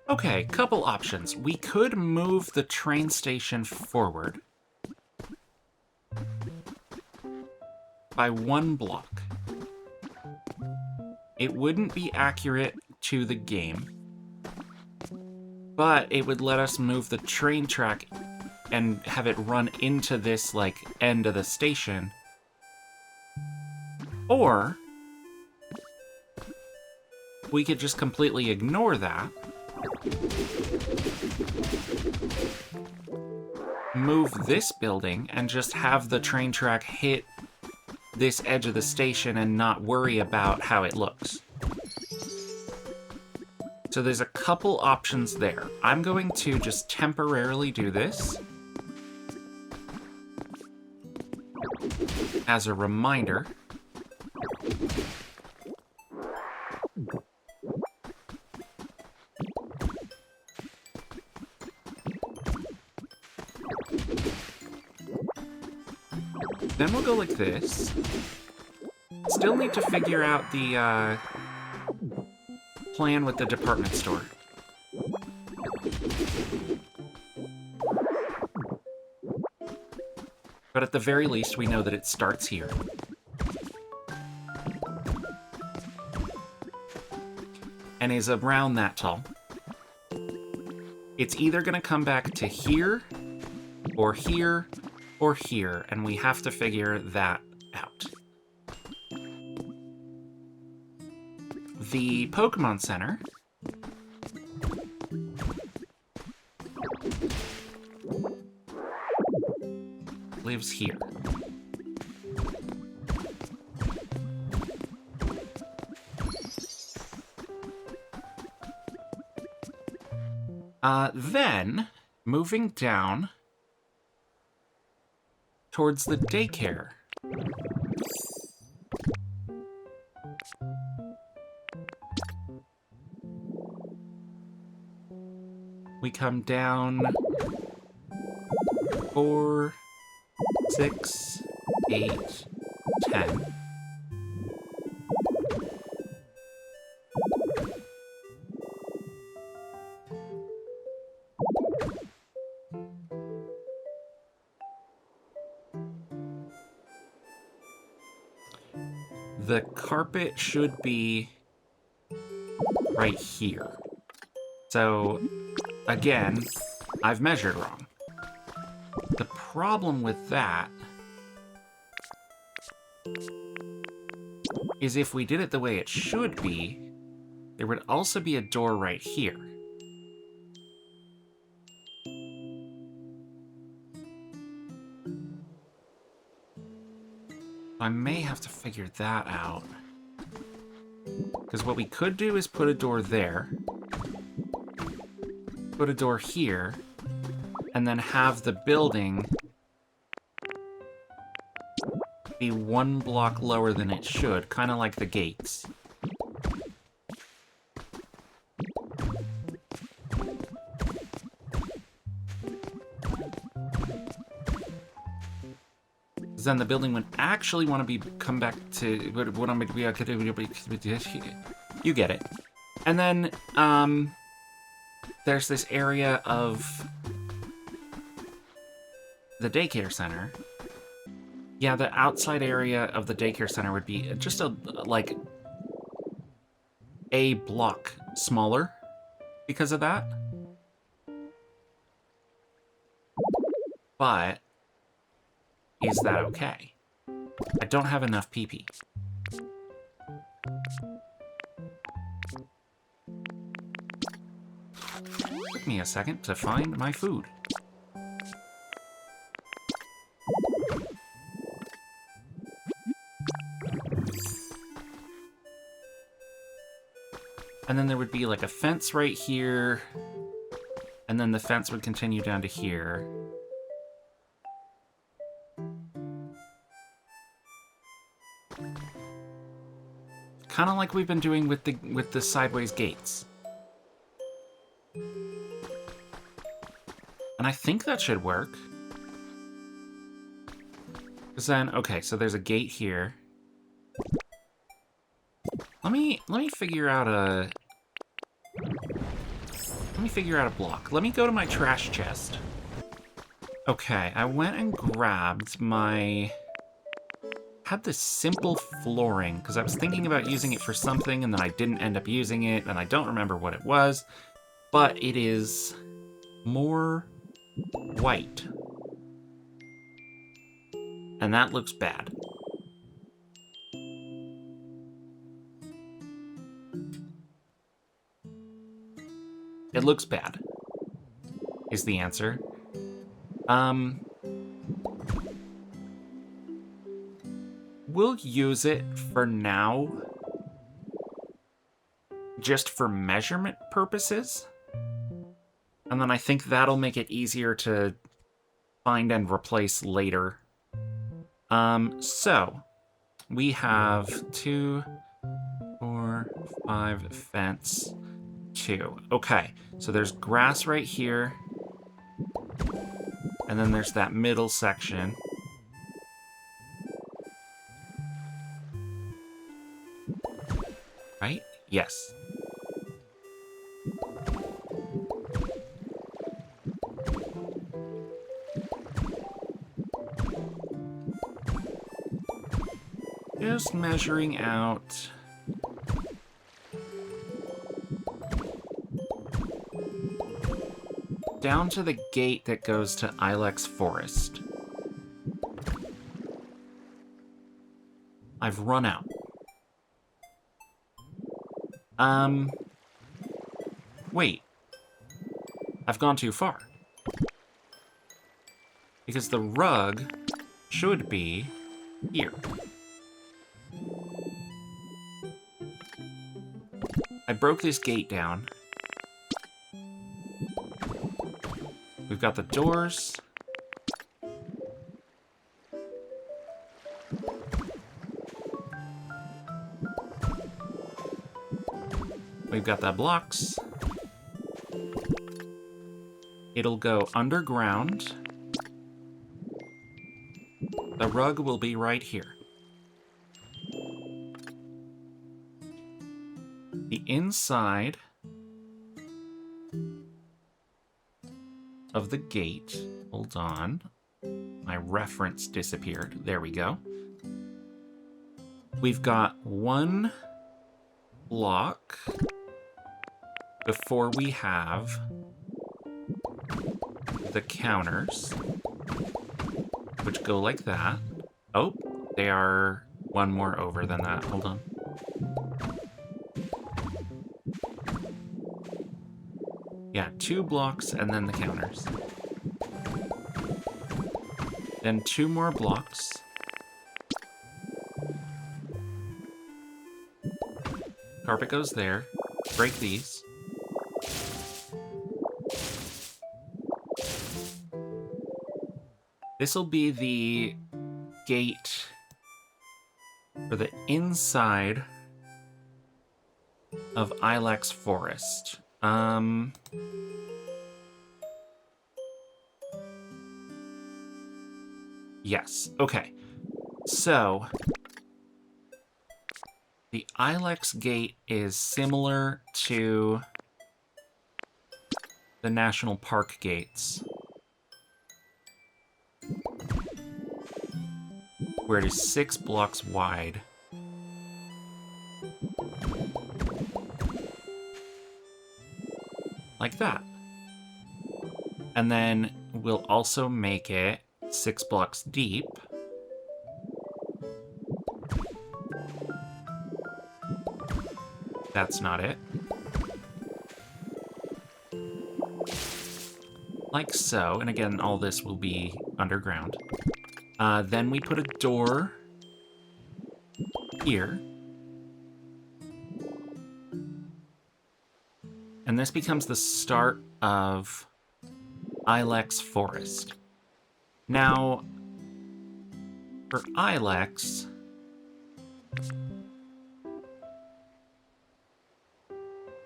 Okay, couple options. We could move the train station forward by 1 block. It wouldn't be accurate to the game, but it would let us move the train track and have it run into this, like, end of the station. Or we could just completely ignore that, move this building, and just have the train track hit this edge of the station and not worry about how it looks. So there's a couple options there. I'm going to just temporarily do this as a reminder. Then we'll go like this. Still need to figure out the plan with the department store. But at the very least, we know that it starts here. And is around that tall. It's either going to come back to here, or here, or here, and we have to figure that out. The Pokemon Center lives here. Then, moving down towards the daycare. We come down 4, 6, 8, 10. The carpet should be right here. So, again, I've measured wrong. The problem with that is if we did it the way it should be, there would also be a door right here. I may have to figure that out. Because what we could do is put a door there, put a door here, and then have the building be 1 block lower than it should, kind of like the gates. Then the building would actually want to come back to what I'm going to be. You get it. And then there's this area of the daycare center. Yeah, the outside area of the daycare center would be just like a block smaller because of that. But is that okay? I don't have enough PP. Took me a second to find my food. And then there would be like a fence right here, and then the fence would continue down to here. Kind of like we've been doing with the sideways gates. And I think that should work. Because then, okay, so there's a gate here. Let me figure out a block. Let me go to my trash chest. Okay, I went and grabbed my... had this simple flooring, because I was thinking about using it for something, and then I didn't end up using it, and I don't remember what it was, but it is more white. And that looks bad. It looks bad, is the answer. We'll use it for now, just for measurement purposes. And then I think that'll make it easier to find and replace later. So, we have 2, 4, 5, fence, 2. Okay, so there's grass right here. And then there's that middle section. Right? Yes. Just measuring out. Down to the gate that goes to Ilex Forest. I've run out. Wait. I've gone too far. Because the rug should be here. I broke this gate down. We've got the doors. We've got the blocks. It'll go underground. The rug will be right here. The inside of the gate. Hold on. My reference disappeared. There we go. We've got one block before we have the counters, which go like that. Oh, they are one more over than that. Hold on. Yeah, 2 blocks and then the counters. Then 2 more blocks. Carpet goes there. Break these. This'll be the gate for the inside of Ilex Forest. Yes, okay. So, the Ilex gate is similar to the National Park gates, where it is 6 blocks wide. Like that. And then we'll also make it 6 blocks deep. That's not it. Like so, and again, all this will be underground. Then we put a door here. And this becomes the start of Ilex Forest. Now, for Ilex,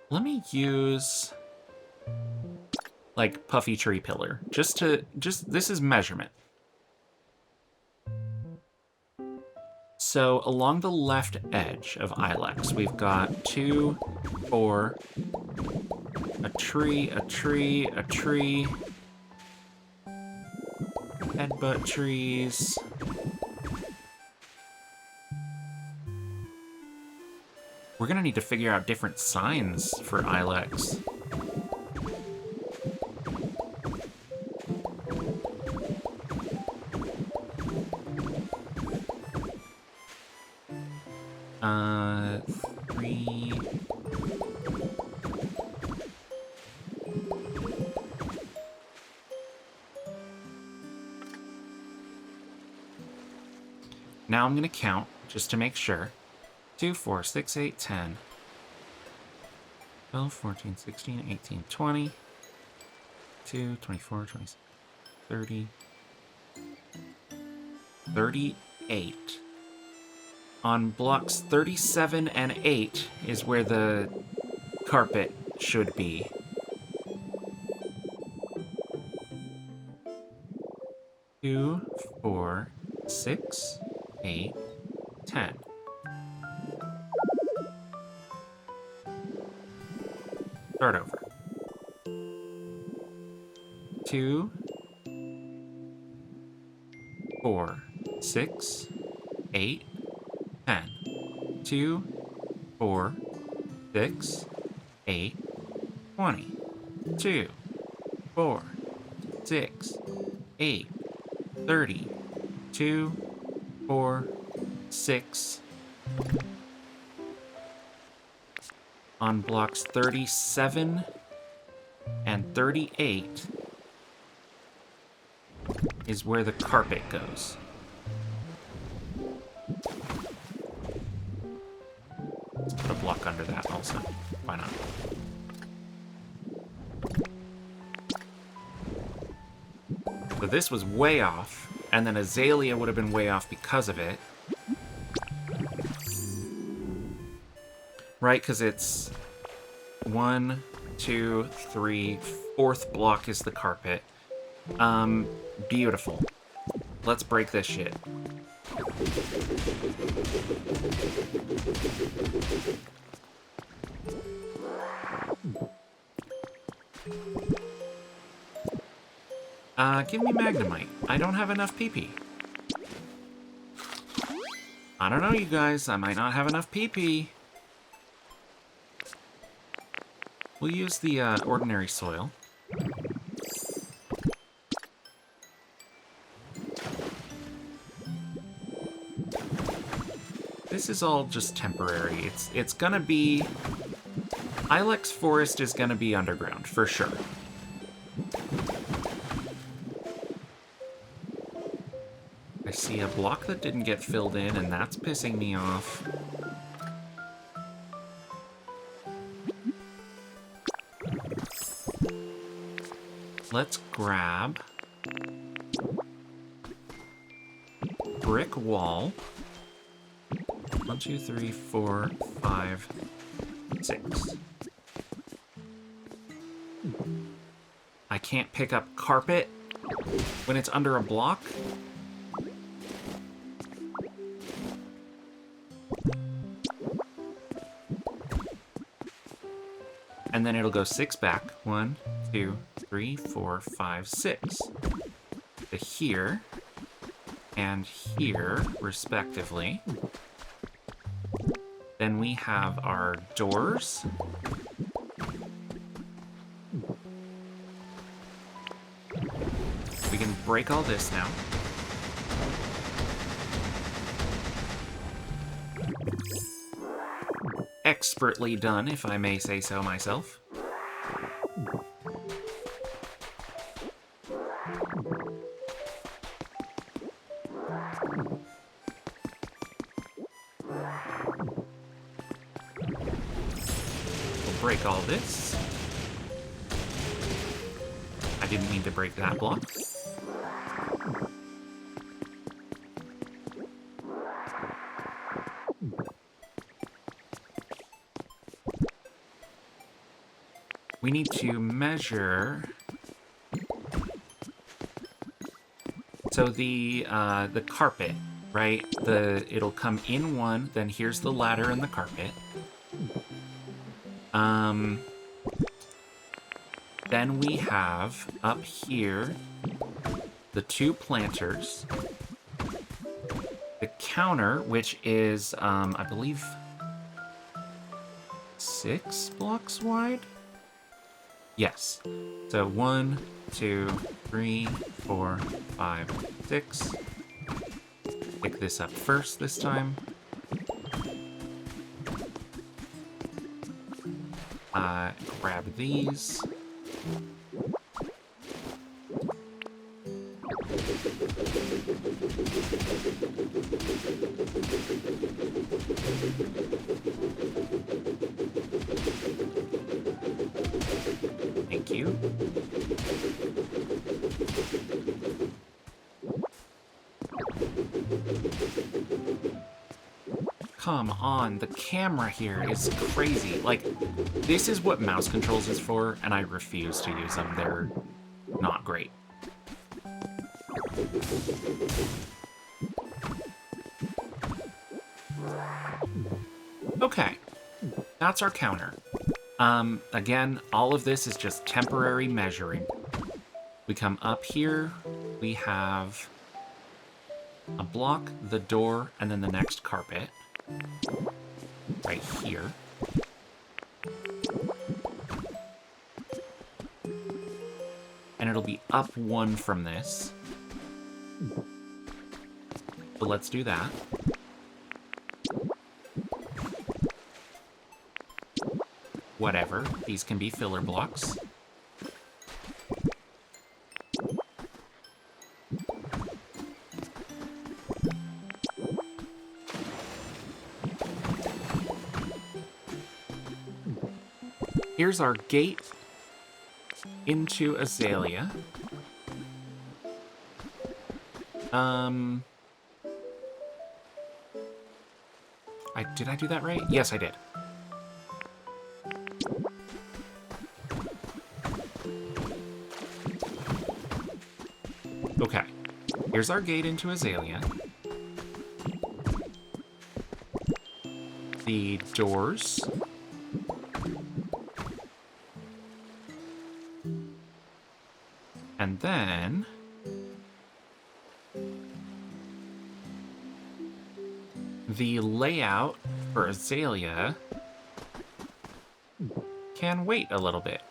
let me use like puffy tree pillar. This is measurement. So along the left edge of Ilex, we've got 2, 4, a tree, a tree, a tree, headbutt trees. We're gonna need to figure out different signs for Ilex. Three. Now I'm gonna count just to make sure. 2, 4, 6, 8, 10, 12, 14, 16, 18, 20, 22, 24, 26, 30, 38. On blocks 37 and 8 is where the carpet should be. Two, 4, 6, 8, 10. Start over. 2, 4, 6, 8, 10, 2, 4, 6, 8, 20, 2, 4, 6, 8, 30, 2, 4, 6. On blocks 37 and 38 is where the carpet goes. Let's put a block under that also. Why not? So this was way off, and then Azalea would have been way off because of it. Right, because it's 1, 2, 3, fourth block is the carpet. Beautiful. Let's break this shit. Give me Magnemite. I don't have enough PP. I don't know, you guys. I might not have enough PP. We'll use the ordinary soil. This is all just temporary. It's gonna be... Ilex Forest is gonna be underground, for sure. I see a block that didn't get filled in, and that's pissing me off. Let's grab brick wall. 1, 2, 3, 4, 5, 6. I can't pick up carpet when it's under a block. And then it'll go 6 back. 1, 2, 3, 4, 5, 6. To here and here, respectively. Then we have our doors. We can break all this now. Expertly done, if I may say so myself. Break all this. I didn't mean to break that block. We need to measure. So the carpet, right? It'll come in one, then here's the ladder and the carpet. Then we have up here the 2 planters, the counter, which is I believe 6 blocks wide. Yes. So 1, 2, 3, 4, 5, 6. Pick this up first this time. Grab these. Thank you. Come on, the camera here is crazy. Like, this is what mouse controls is for, and I refuse to use them. They're not great. Okay, that's our counter. Again, all of this is just temporary measuring. We come up here, we have a block, the door, and then the next carpet. right here. And it'll be up 1 from this. So let's do that. Whatever. These can be filler blocks. Here's our gate into Azalea. Did I do that right? Yes, I did. Okay. Here's our gate into Azalea. The doors. And then the layout for Azalea can wait a little bit.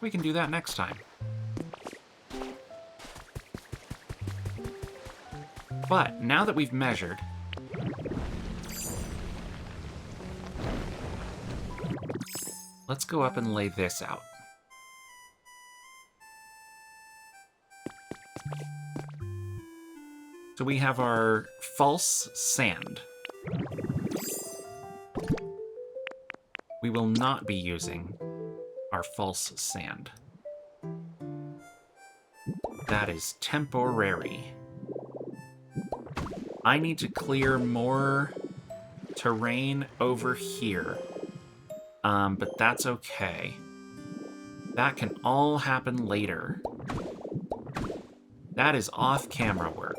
We can do that next time. But now that we've measured, let's go up and lay this out. So we have our false sand. We will not be using our false sand. That is temporary. I need to clear more terrain over here. But that's okay. That can all happen later. That is off-camera work.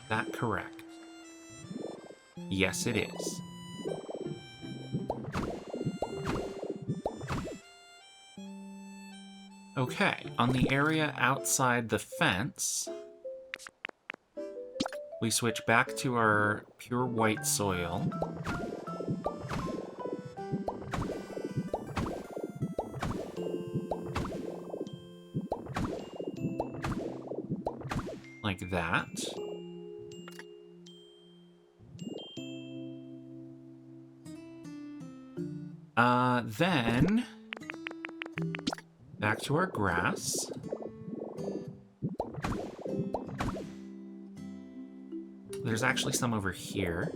That correct? Yes, it is. Okay, on the area outside the fence, we switch back to our pure white soil. Like that. Then back to our grass. There's actually some over here.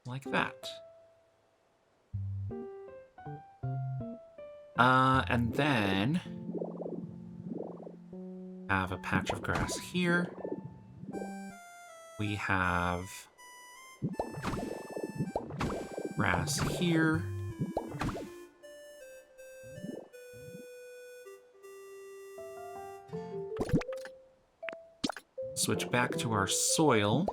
Like that. And then have a patch of grass here. We have grass here. Switch back to our soil.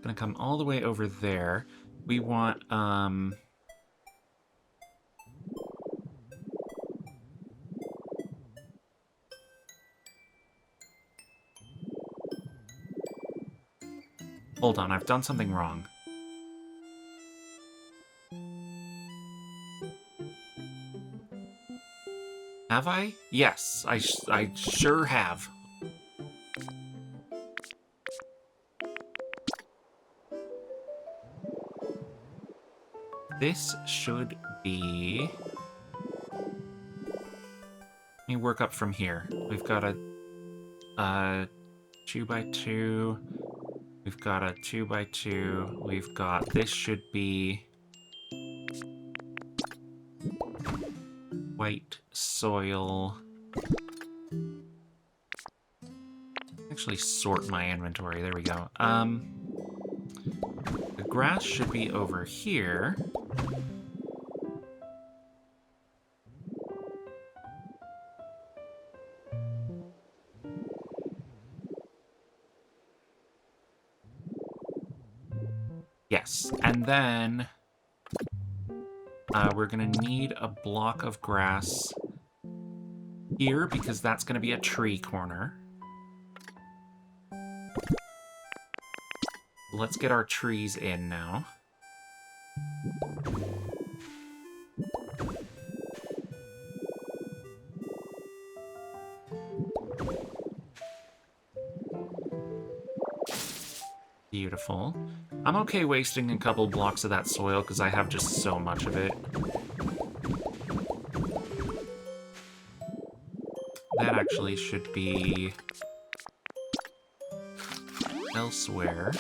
Gonna come all the way over there. We want, hold on, I've done something wrong. Have I? Yes, I sure have. This should be... Let me work up from here. We've got a 2x2. We've got a 2x2. We've got... This should be white soil. Actually sort my inventory. There we go. The grass should be over here. Yes, and then we're going to need a block of grass here because that's going to be a tree corner. Let's get our trees in now. Beautiful. I'm okay wasting a couple blocks of that soil because I have just so much of it. That actually should be elsewhere.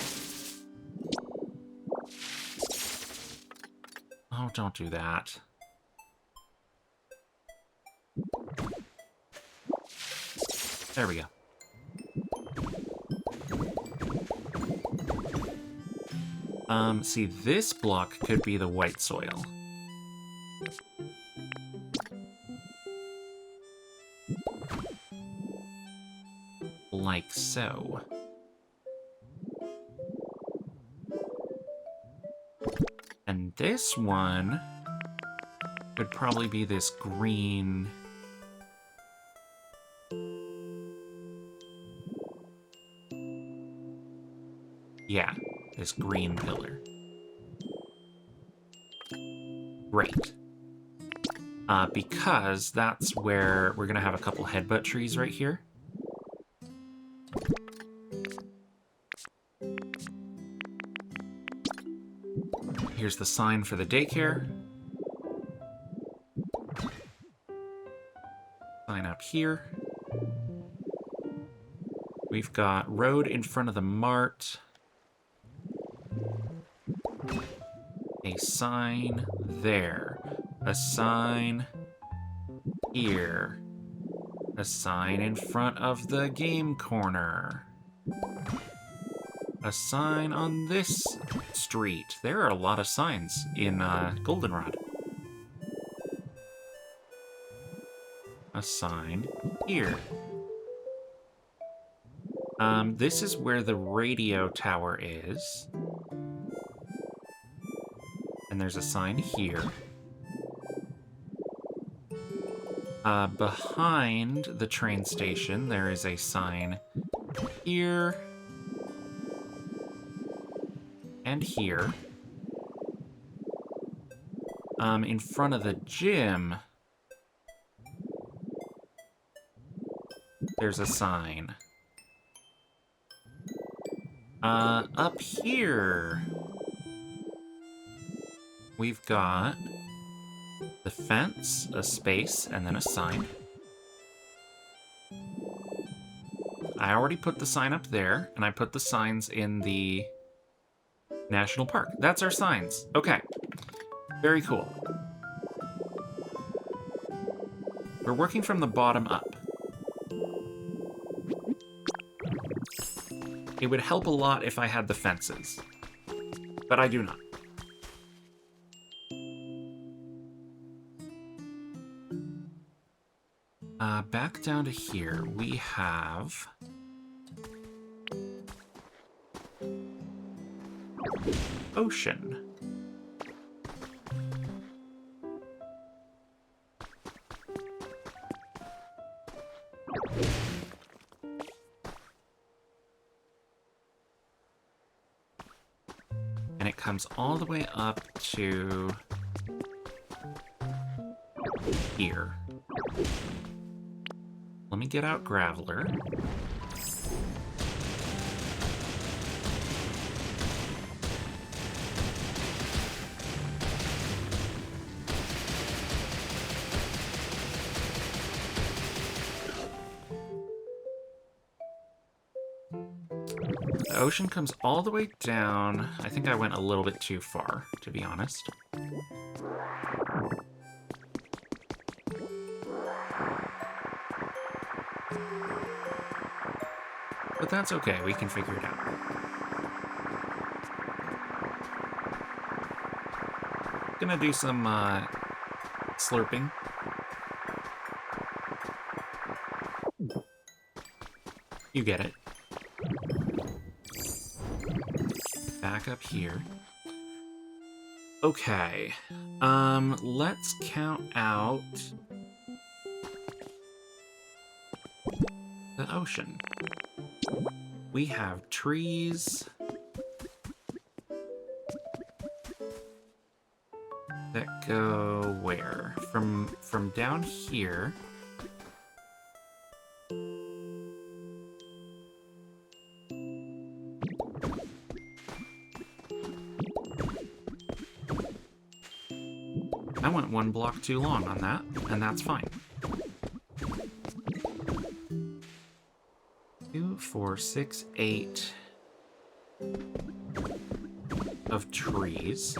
Oh, don't do that. There we go. See, this block could be the white soil. Like so. And this one could probably be this green. Yeah, this green pillar. Great. Because that's where we're going to have a couple headbutt trees right here. Here's the sign for the daycare. Sign up here. We've got road in front of the mart. A sign there. A sign here. A sign in front of the game corner. A sign on this street. There are a lot of signs in Goldenrod. A sign here. This is where the radio tower is. And there's a sign here. Behind the train station, there is a sign here. And here. In front of the gym, there's a sign. Up here, we've got the fence, a space, and then a sign. I already put the sign up there, and I put the signs in the National Park. That's our signs. Okay. Very cool. We're working from the bottom up. It would help a lot if I had the fences, but I do not. Back down to here, we have ocean. And it comes all the way up to here. Let me get out Graveler. The ocean comes all the way down. I think I went a little bit too far, to be honest. that's okay. We can figure it out. Gonna do some slurping. You get it. Back up here. Okay. Let's count out the ocean. We have trees that go where? From down here. I went one block too long on that, and that's fine. 2, 4, 6, 8 of trees.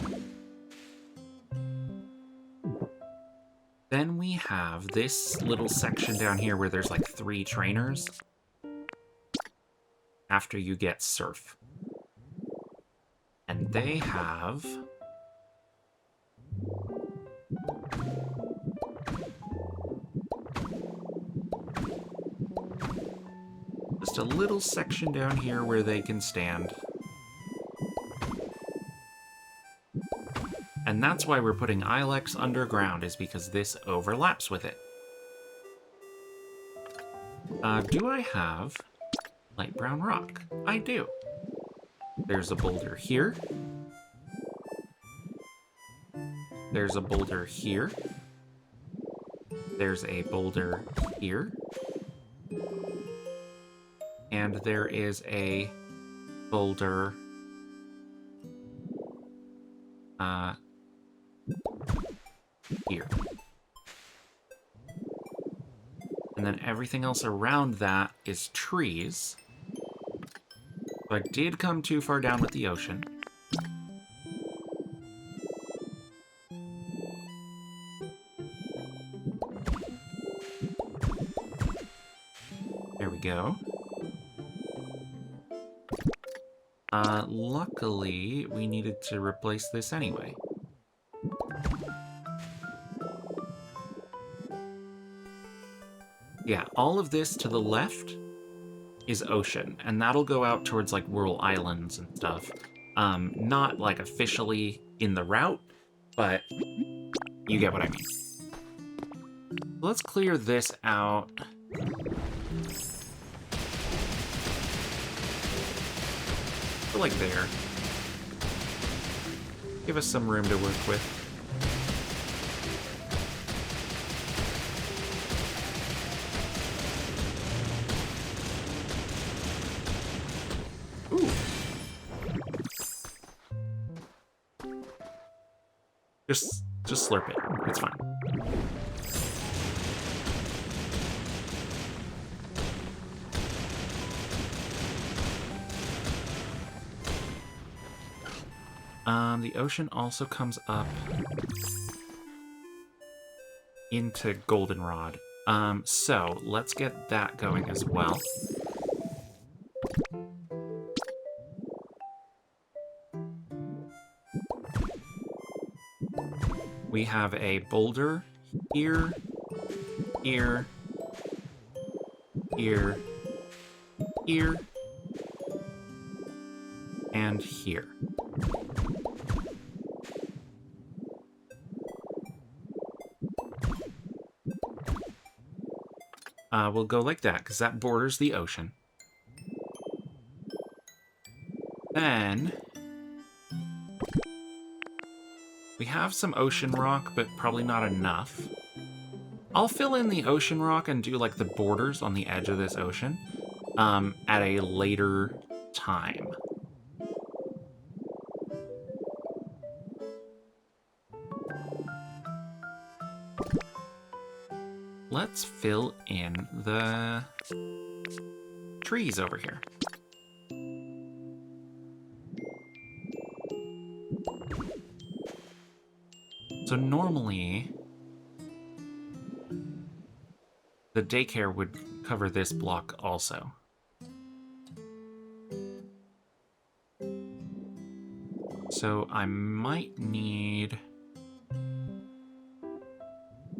Then we have this little section down here where there's like 3 trainers after you get surf. And they have just a little section down here where they can stand. And that's why we're putting Ilex underground, is because this overlaps with it. Do I have light brown rock? I do. There's a boulder here. There's a boulder here. There's a boulder here. And there is a boulder here. And then everything else around that is trees. So I did come too far down with the ocean. There we go. Luckily, we needed to replace this anyway. Yeah, all of this to the left is ocean, and that'll go out towards, like, rural islands and stuff. Not, like, officially in the route, but you get what I mean. Let's clear this out. We're, like, there. Give us some room to work with. Just slurp it. It's fine. The ocean also comes up into goldenrod. So let's get that going as well. We have a boulder here, here, here, here, and here. We'll go like that, because that borders the ocean. Then we have some ocean rock, but probably not enough. I'll fill in the ocean rock and do like the borders on the edge of this ocean at a later time. Let's fill in the trees over here. So normally, the daycare would cover this block also. So I might need...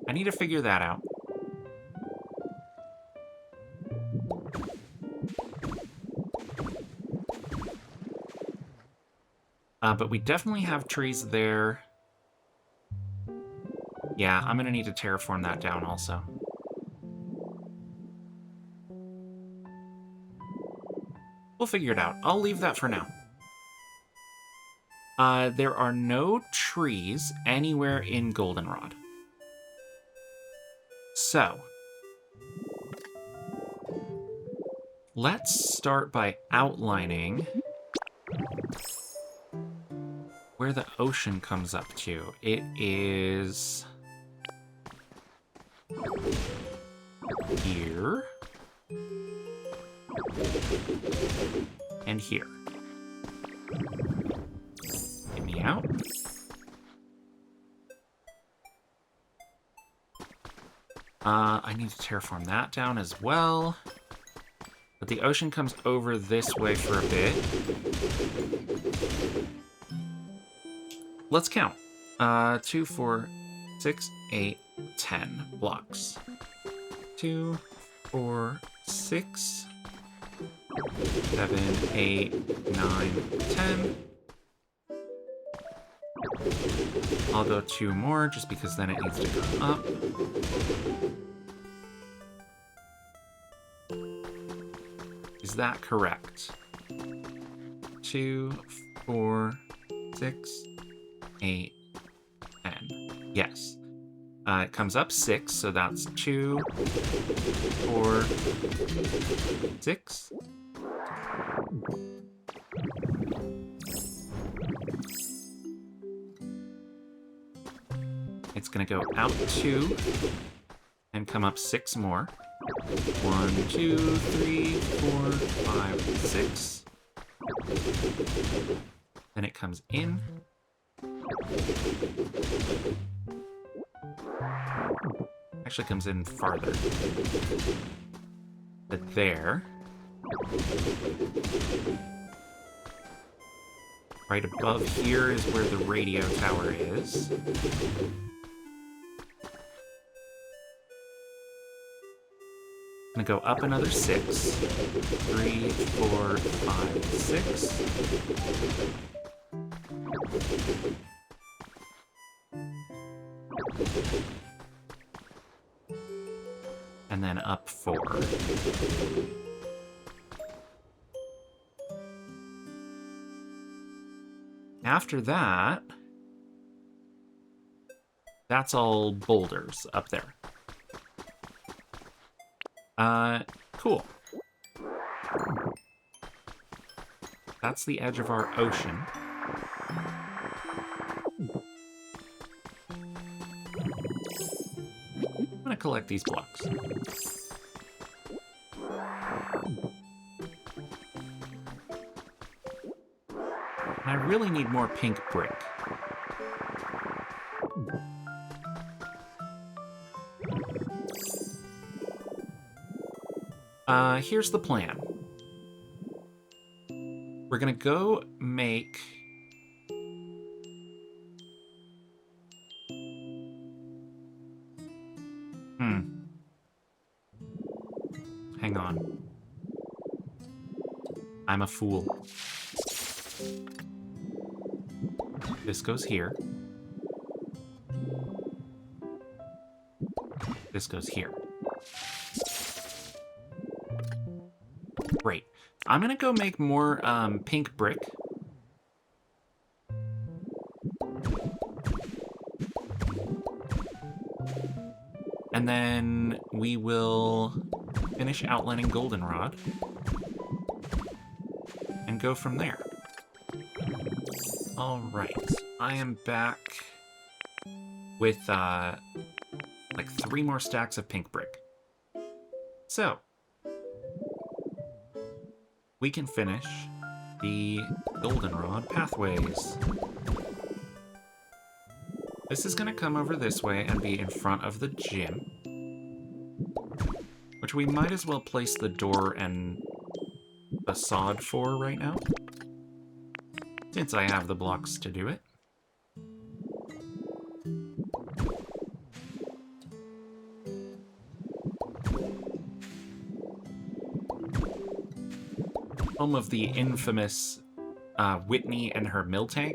I need to figure that out. But we definitely have trees there. Yeah, I'm going to need to terraform that down also. We'll figure it out. I'll leave that for now. There are no trees anywhere in Goldenrod. So, let's start by outlining where the ocean comes up to. It is here and here. Get me out. I need to terraform that down as well. But the ocean comes over this way for a bit. Let's count. 2, 4, 6, 8, 10 blocks. 2, 4, 6, 7, 8, 9, 10. I'll go 2 more just because then it needs to go up. Is that correct? 2, 4, 6, 8, 10. Yes. It comes up 6, so that's 2, 4, 6. It's going to go out 2 and come up 6 more. 1, 2, 3, 4, 5, 6. Then it comes in. Actually comes in farther. But there. Right above here is where the radio tower is. I'm gonna go up another 6. 3, 4, 5, 6. And then up 4. After that, that's all boulders up there. Cool. That's the edge of our ocean. I'm gonna collect these blocks. I really need more pink brick. Here's the plan. We're gonna go make... Hang on. I'm a fool. This goes here. This goes here. Great. I'm gonna go make more pink brick. And then we will finish outlining goldenrod and go from there. All right, I am back with like 3 more stacks of pink brick. So we can finish the goldenrod pathways. This is gonna come over this way and be in front of the gym, which we might as well place the door and facade for right now. since I have the blocks to do it. Home of the infamous Whitney and her mill tank.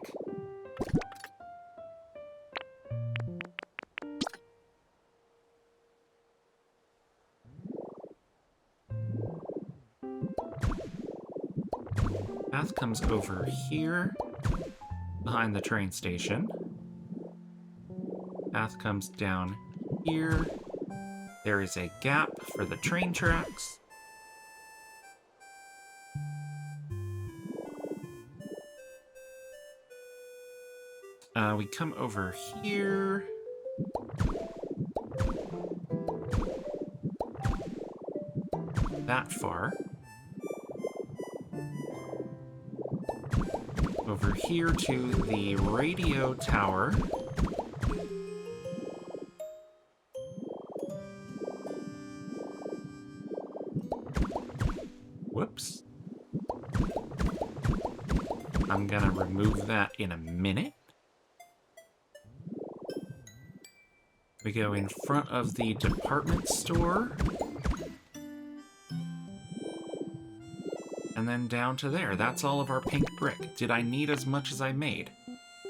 Path comes over here, behind the train station. Path comes down here. There is a gap for the train tracks. We come over here. That far. Over here to the radio tower. Whoops. I'm gonna remove that in a minute. We go in front of the department store. And then down to there. That's all of our pink brick. Did I need as much as I made?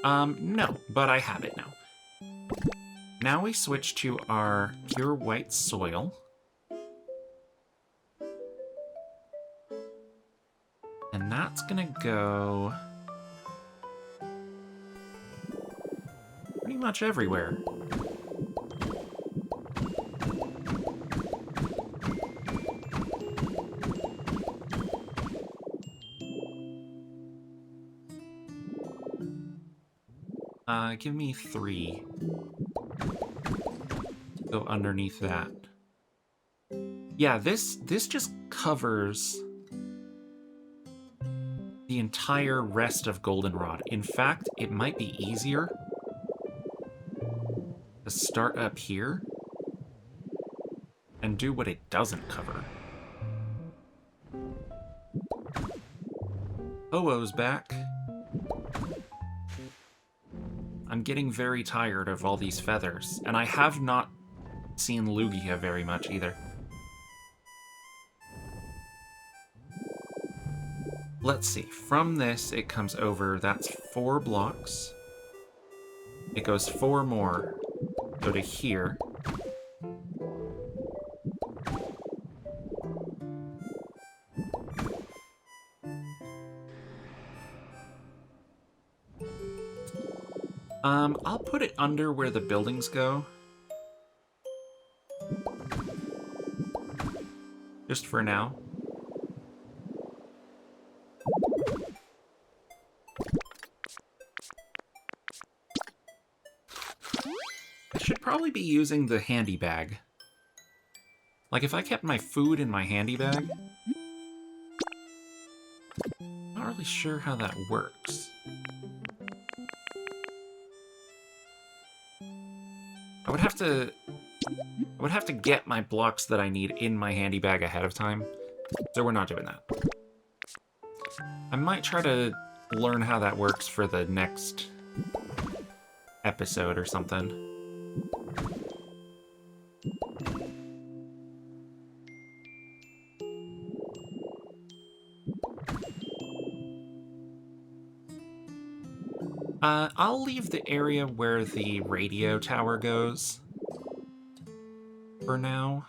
No, but I have it now. Now we switch to our pure white soil. And that's gonna go pretty much everywhere. Give me 3. Go underneath that. Yeah, this just covers the entire rest of Goldenrod. In fact, it might be easier to start up here and do what it doesn't cover. Ho-Oh's back. I'm getting very tired of all these feathers, and I have not seen Lugia very much either. Let's see, from this it comes over, that's 4 blocks. It goes 4 more, go to here. I'll put it under where the buildings go. Just for now. I should probably be using the handy bag. Like, if I kept my food in my handy bag, not really sure how that works. I would have to get my blocks that I need in my handy bag ahead of time, so we're not doing that. I might try to learn how that works for the next episode or something. I'll leave the area where the radio tower goes for now.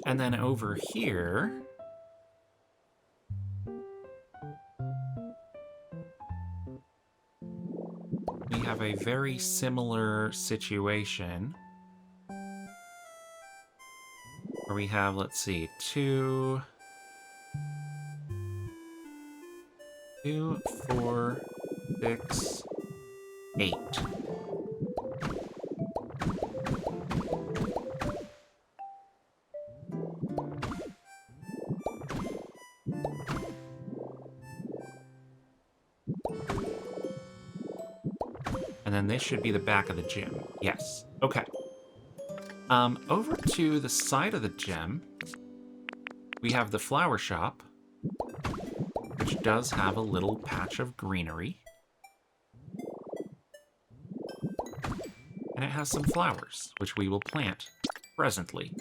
And then over here, we have a very similar situation where we have, let's see, 2, 4, 6, 8. And then this should be the back of the gym. Yes. Okay. Over to the side of the gym, we have the flower shop, which does have a little patch of greenery. And it has some flowers, which we will plant presently.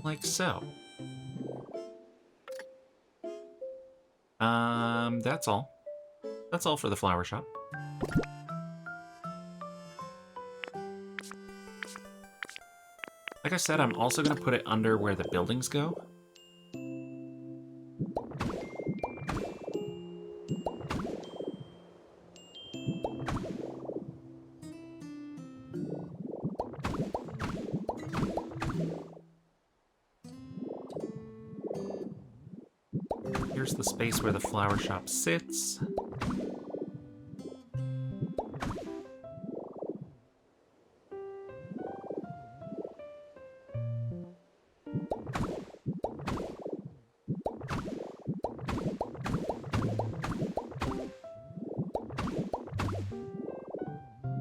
Like so. That's all. That's all for the flower shop. Like I said, I'm also going to put it under where the buildings go. Here's the space where the flower shop sits.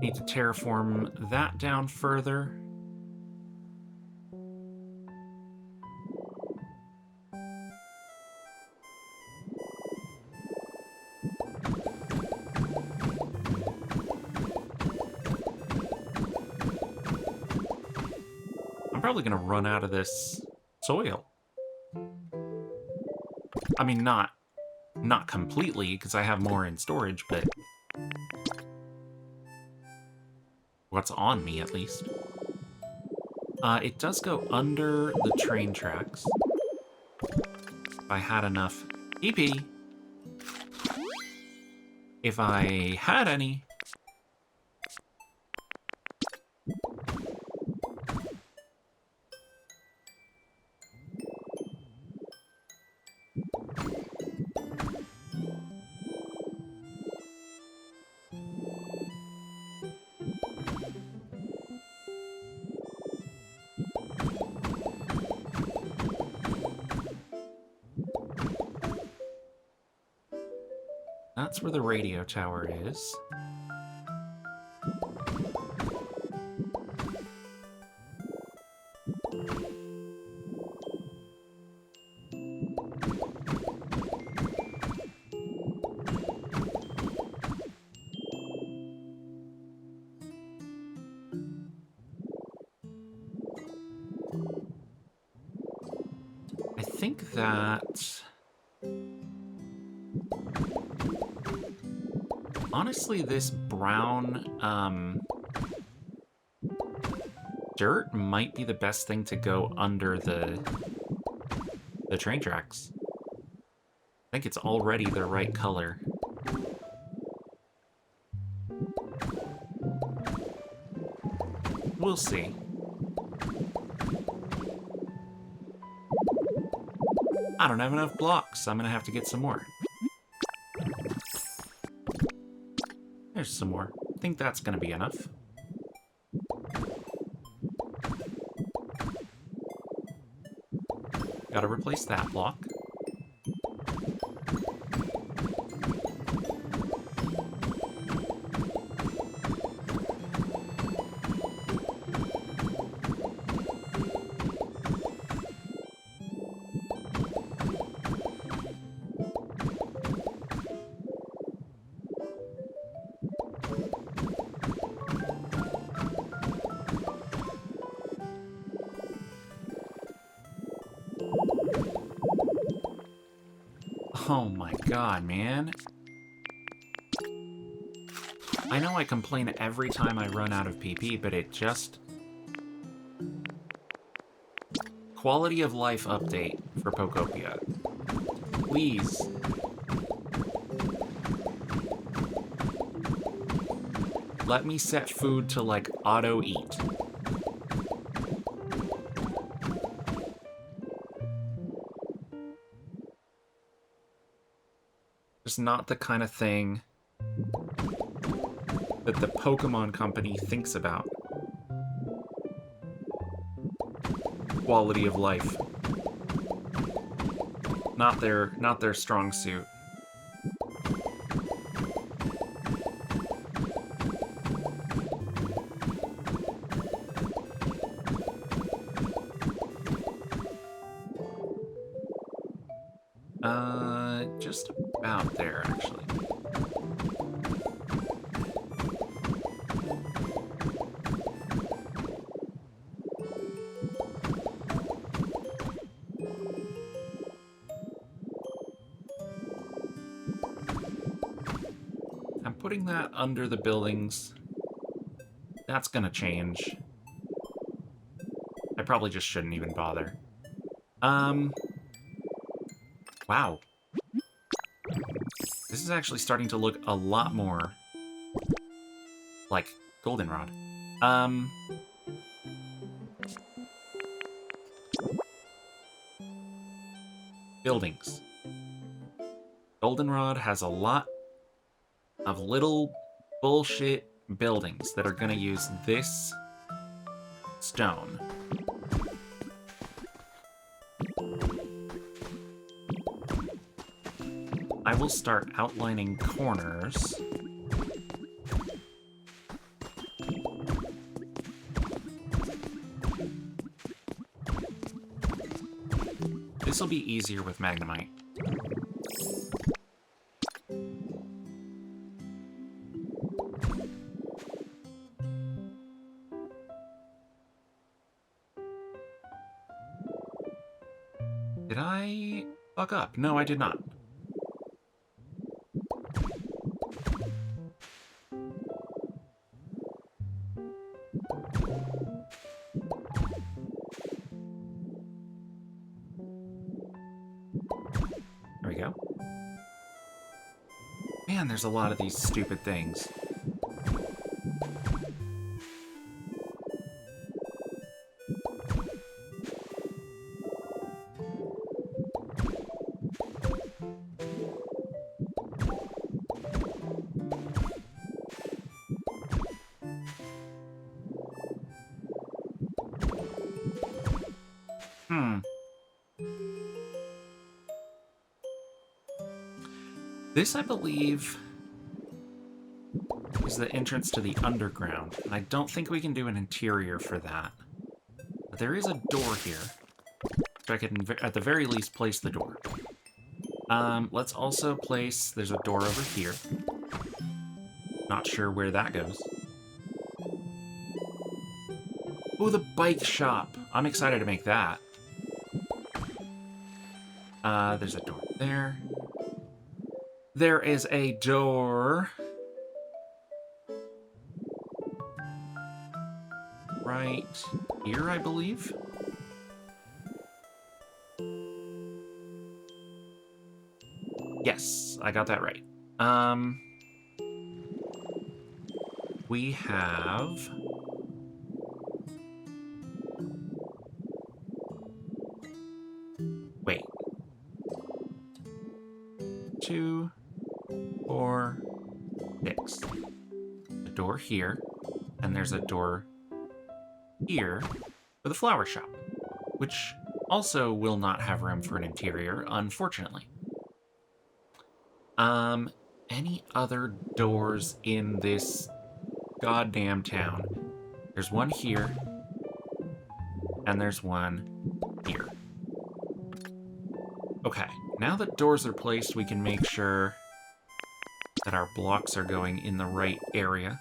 Need to terraform that down further. I'm probably going to run out of this soil. I mean, not completely, because I have more in storage, but what's on me, at least. It does go under the train tracks. If I had enough EP. If I had any. That's where the radio tower is. I think that... honestly, this brown, dirt might be the best thing to go under the train tracks. I think it's already the right color. We'll see. I don't have enough blocks. I'm gonna have to get some more. There's some more. I think that's gonna be enough. Gotta replace that block. Oh my god, man. I know I complain every time I run out of PP, but it just... Quality of life update for POKOPIA. Please. Let me set food to, like, auto-eat. It's not the kind of thing that the Pokemon Company thinks about. quality of life. Not their strong suit. Just about there, actually. I'm putting that under the buildings. That's gonna change. I probably just shouldn't even bother. Wow. This is actually starting to look a lot more like goldenrod. Buildings. Goldenrod has a lot of little bullshit buildings that are gonna use this stone. I will start outlining corners. This will be easier with Magnemite. Did I fuck up? No, I did not. There we go. Man, there's a lot of these stupid things. This, I believe, is the entrance to the underground, and I don't think we can do an interior for that. But there is a door here, so I can, at the very least, place the door. Let's also place... There's a door over here. Not sure where that goes. Oh, the bike shop! I'm excited to make that. There's a door there. There is a door right here, I believe. Yes, I got that right. We have... Wait. 2, 4, 6. A door here, and there's a door here for the flower shop, which also will not have room for an interior, unfortunately. Any other doors in this goddamn town? There's one here, and there's one here. Okay, now that doors are placed, we can make sure that our blocks are going in the right area.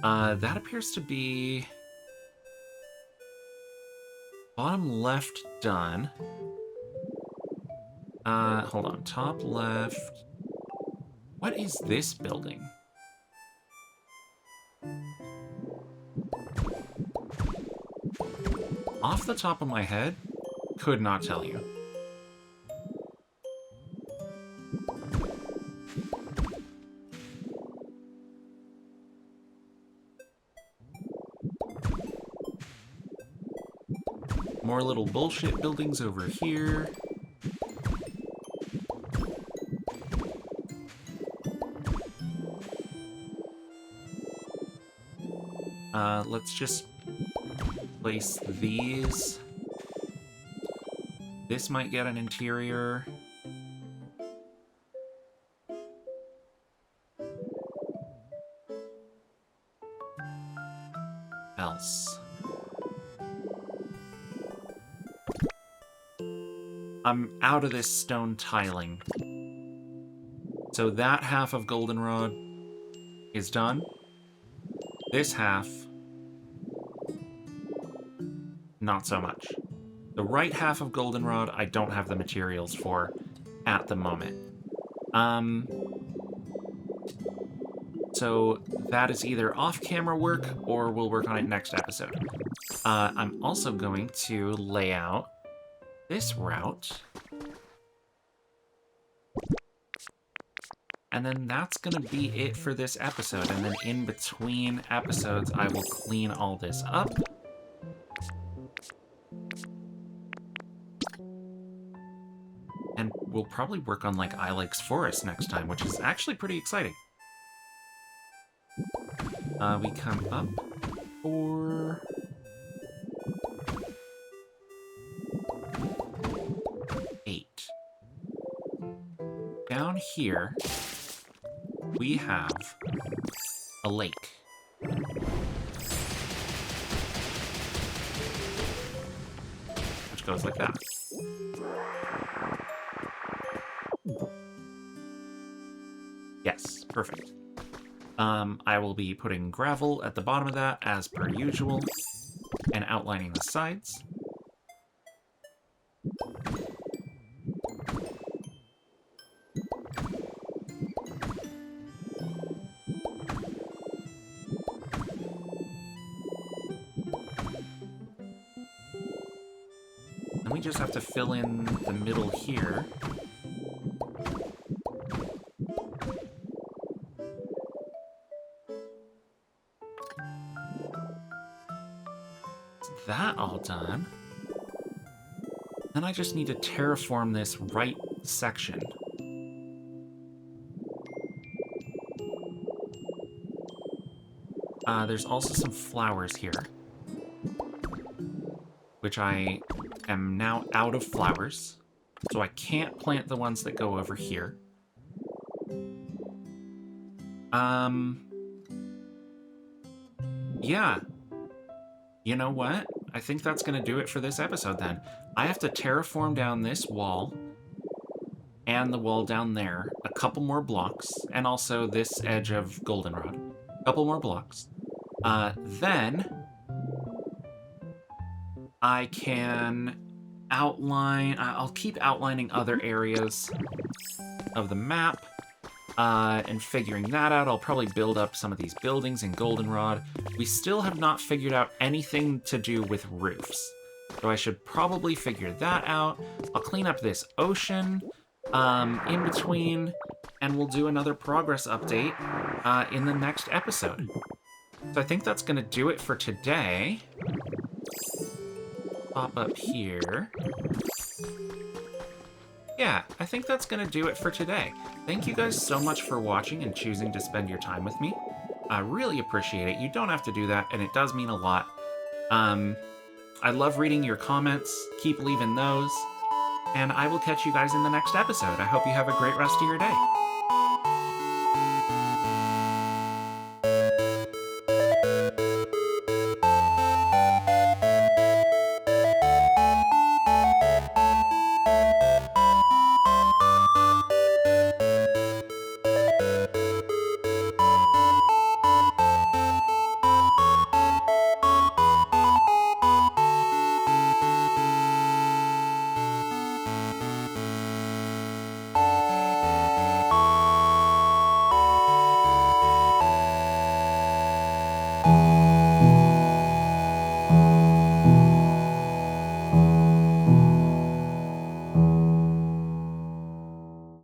That appears to be bottom left done. Hold on, top left. What is this building? Off the top of my head, could not tell you. More little bullshit buildings over here. Let's just place these This might get an interior. Else. I'm out of this stone tiling. So that half of goldenrod is done. This half, not so much. The right half of goldenrod, I don't have the materials for at the moment. So that is either off-camera work, or we'll work on it next episode. I'm also going to lay out this route. And then that's going to be it for this episode. And then in between episodes, I will clean all this up. And we'll probably work on, like, Ilex Forest next time, which is actually pretty exciting. We come up for... Down here, we have a lake. Which goes like that. Yes, perfect. I will be putting gravel at the bottom of that, as per usual, and outlining the sides. And we just have to fill in the middle here. That all done. Then I just need to terraform this right section. There's also some flowers here, which I am now out of flowers, so I can't plant the ones that go over here. Yeah. You know what? I think that's going to do it for this episode, then. I have to terraform down this wall and the wall down there, a couple more blocks, and also this edge of goldenrod. A couple more blocks. Then I can outline... I'll keep outlining other areas of the map. And figuring that out, I'll probably build up some of these buildings in goldenrod. We still have not figured out anything to do with roofs, so I should probably figure that out. I'll clean up this ocean in between, and we'll do another progress update in the next episode. So I think that's going to do it for today. Pop up here. Yeah, I think that's going to do it for today. Thank you guys so much for watching and choosing to spend your time with me. I really appreciate it. You don't have to do that, and it does mean a lot. I love reading your comments. Keep leaving those. And I will catch you guys in the next episode. I hope you have a great rest of your day.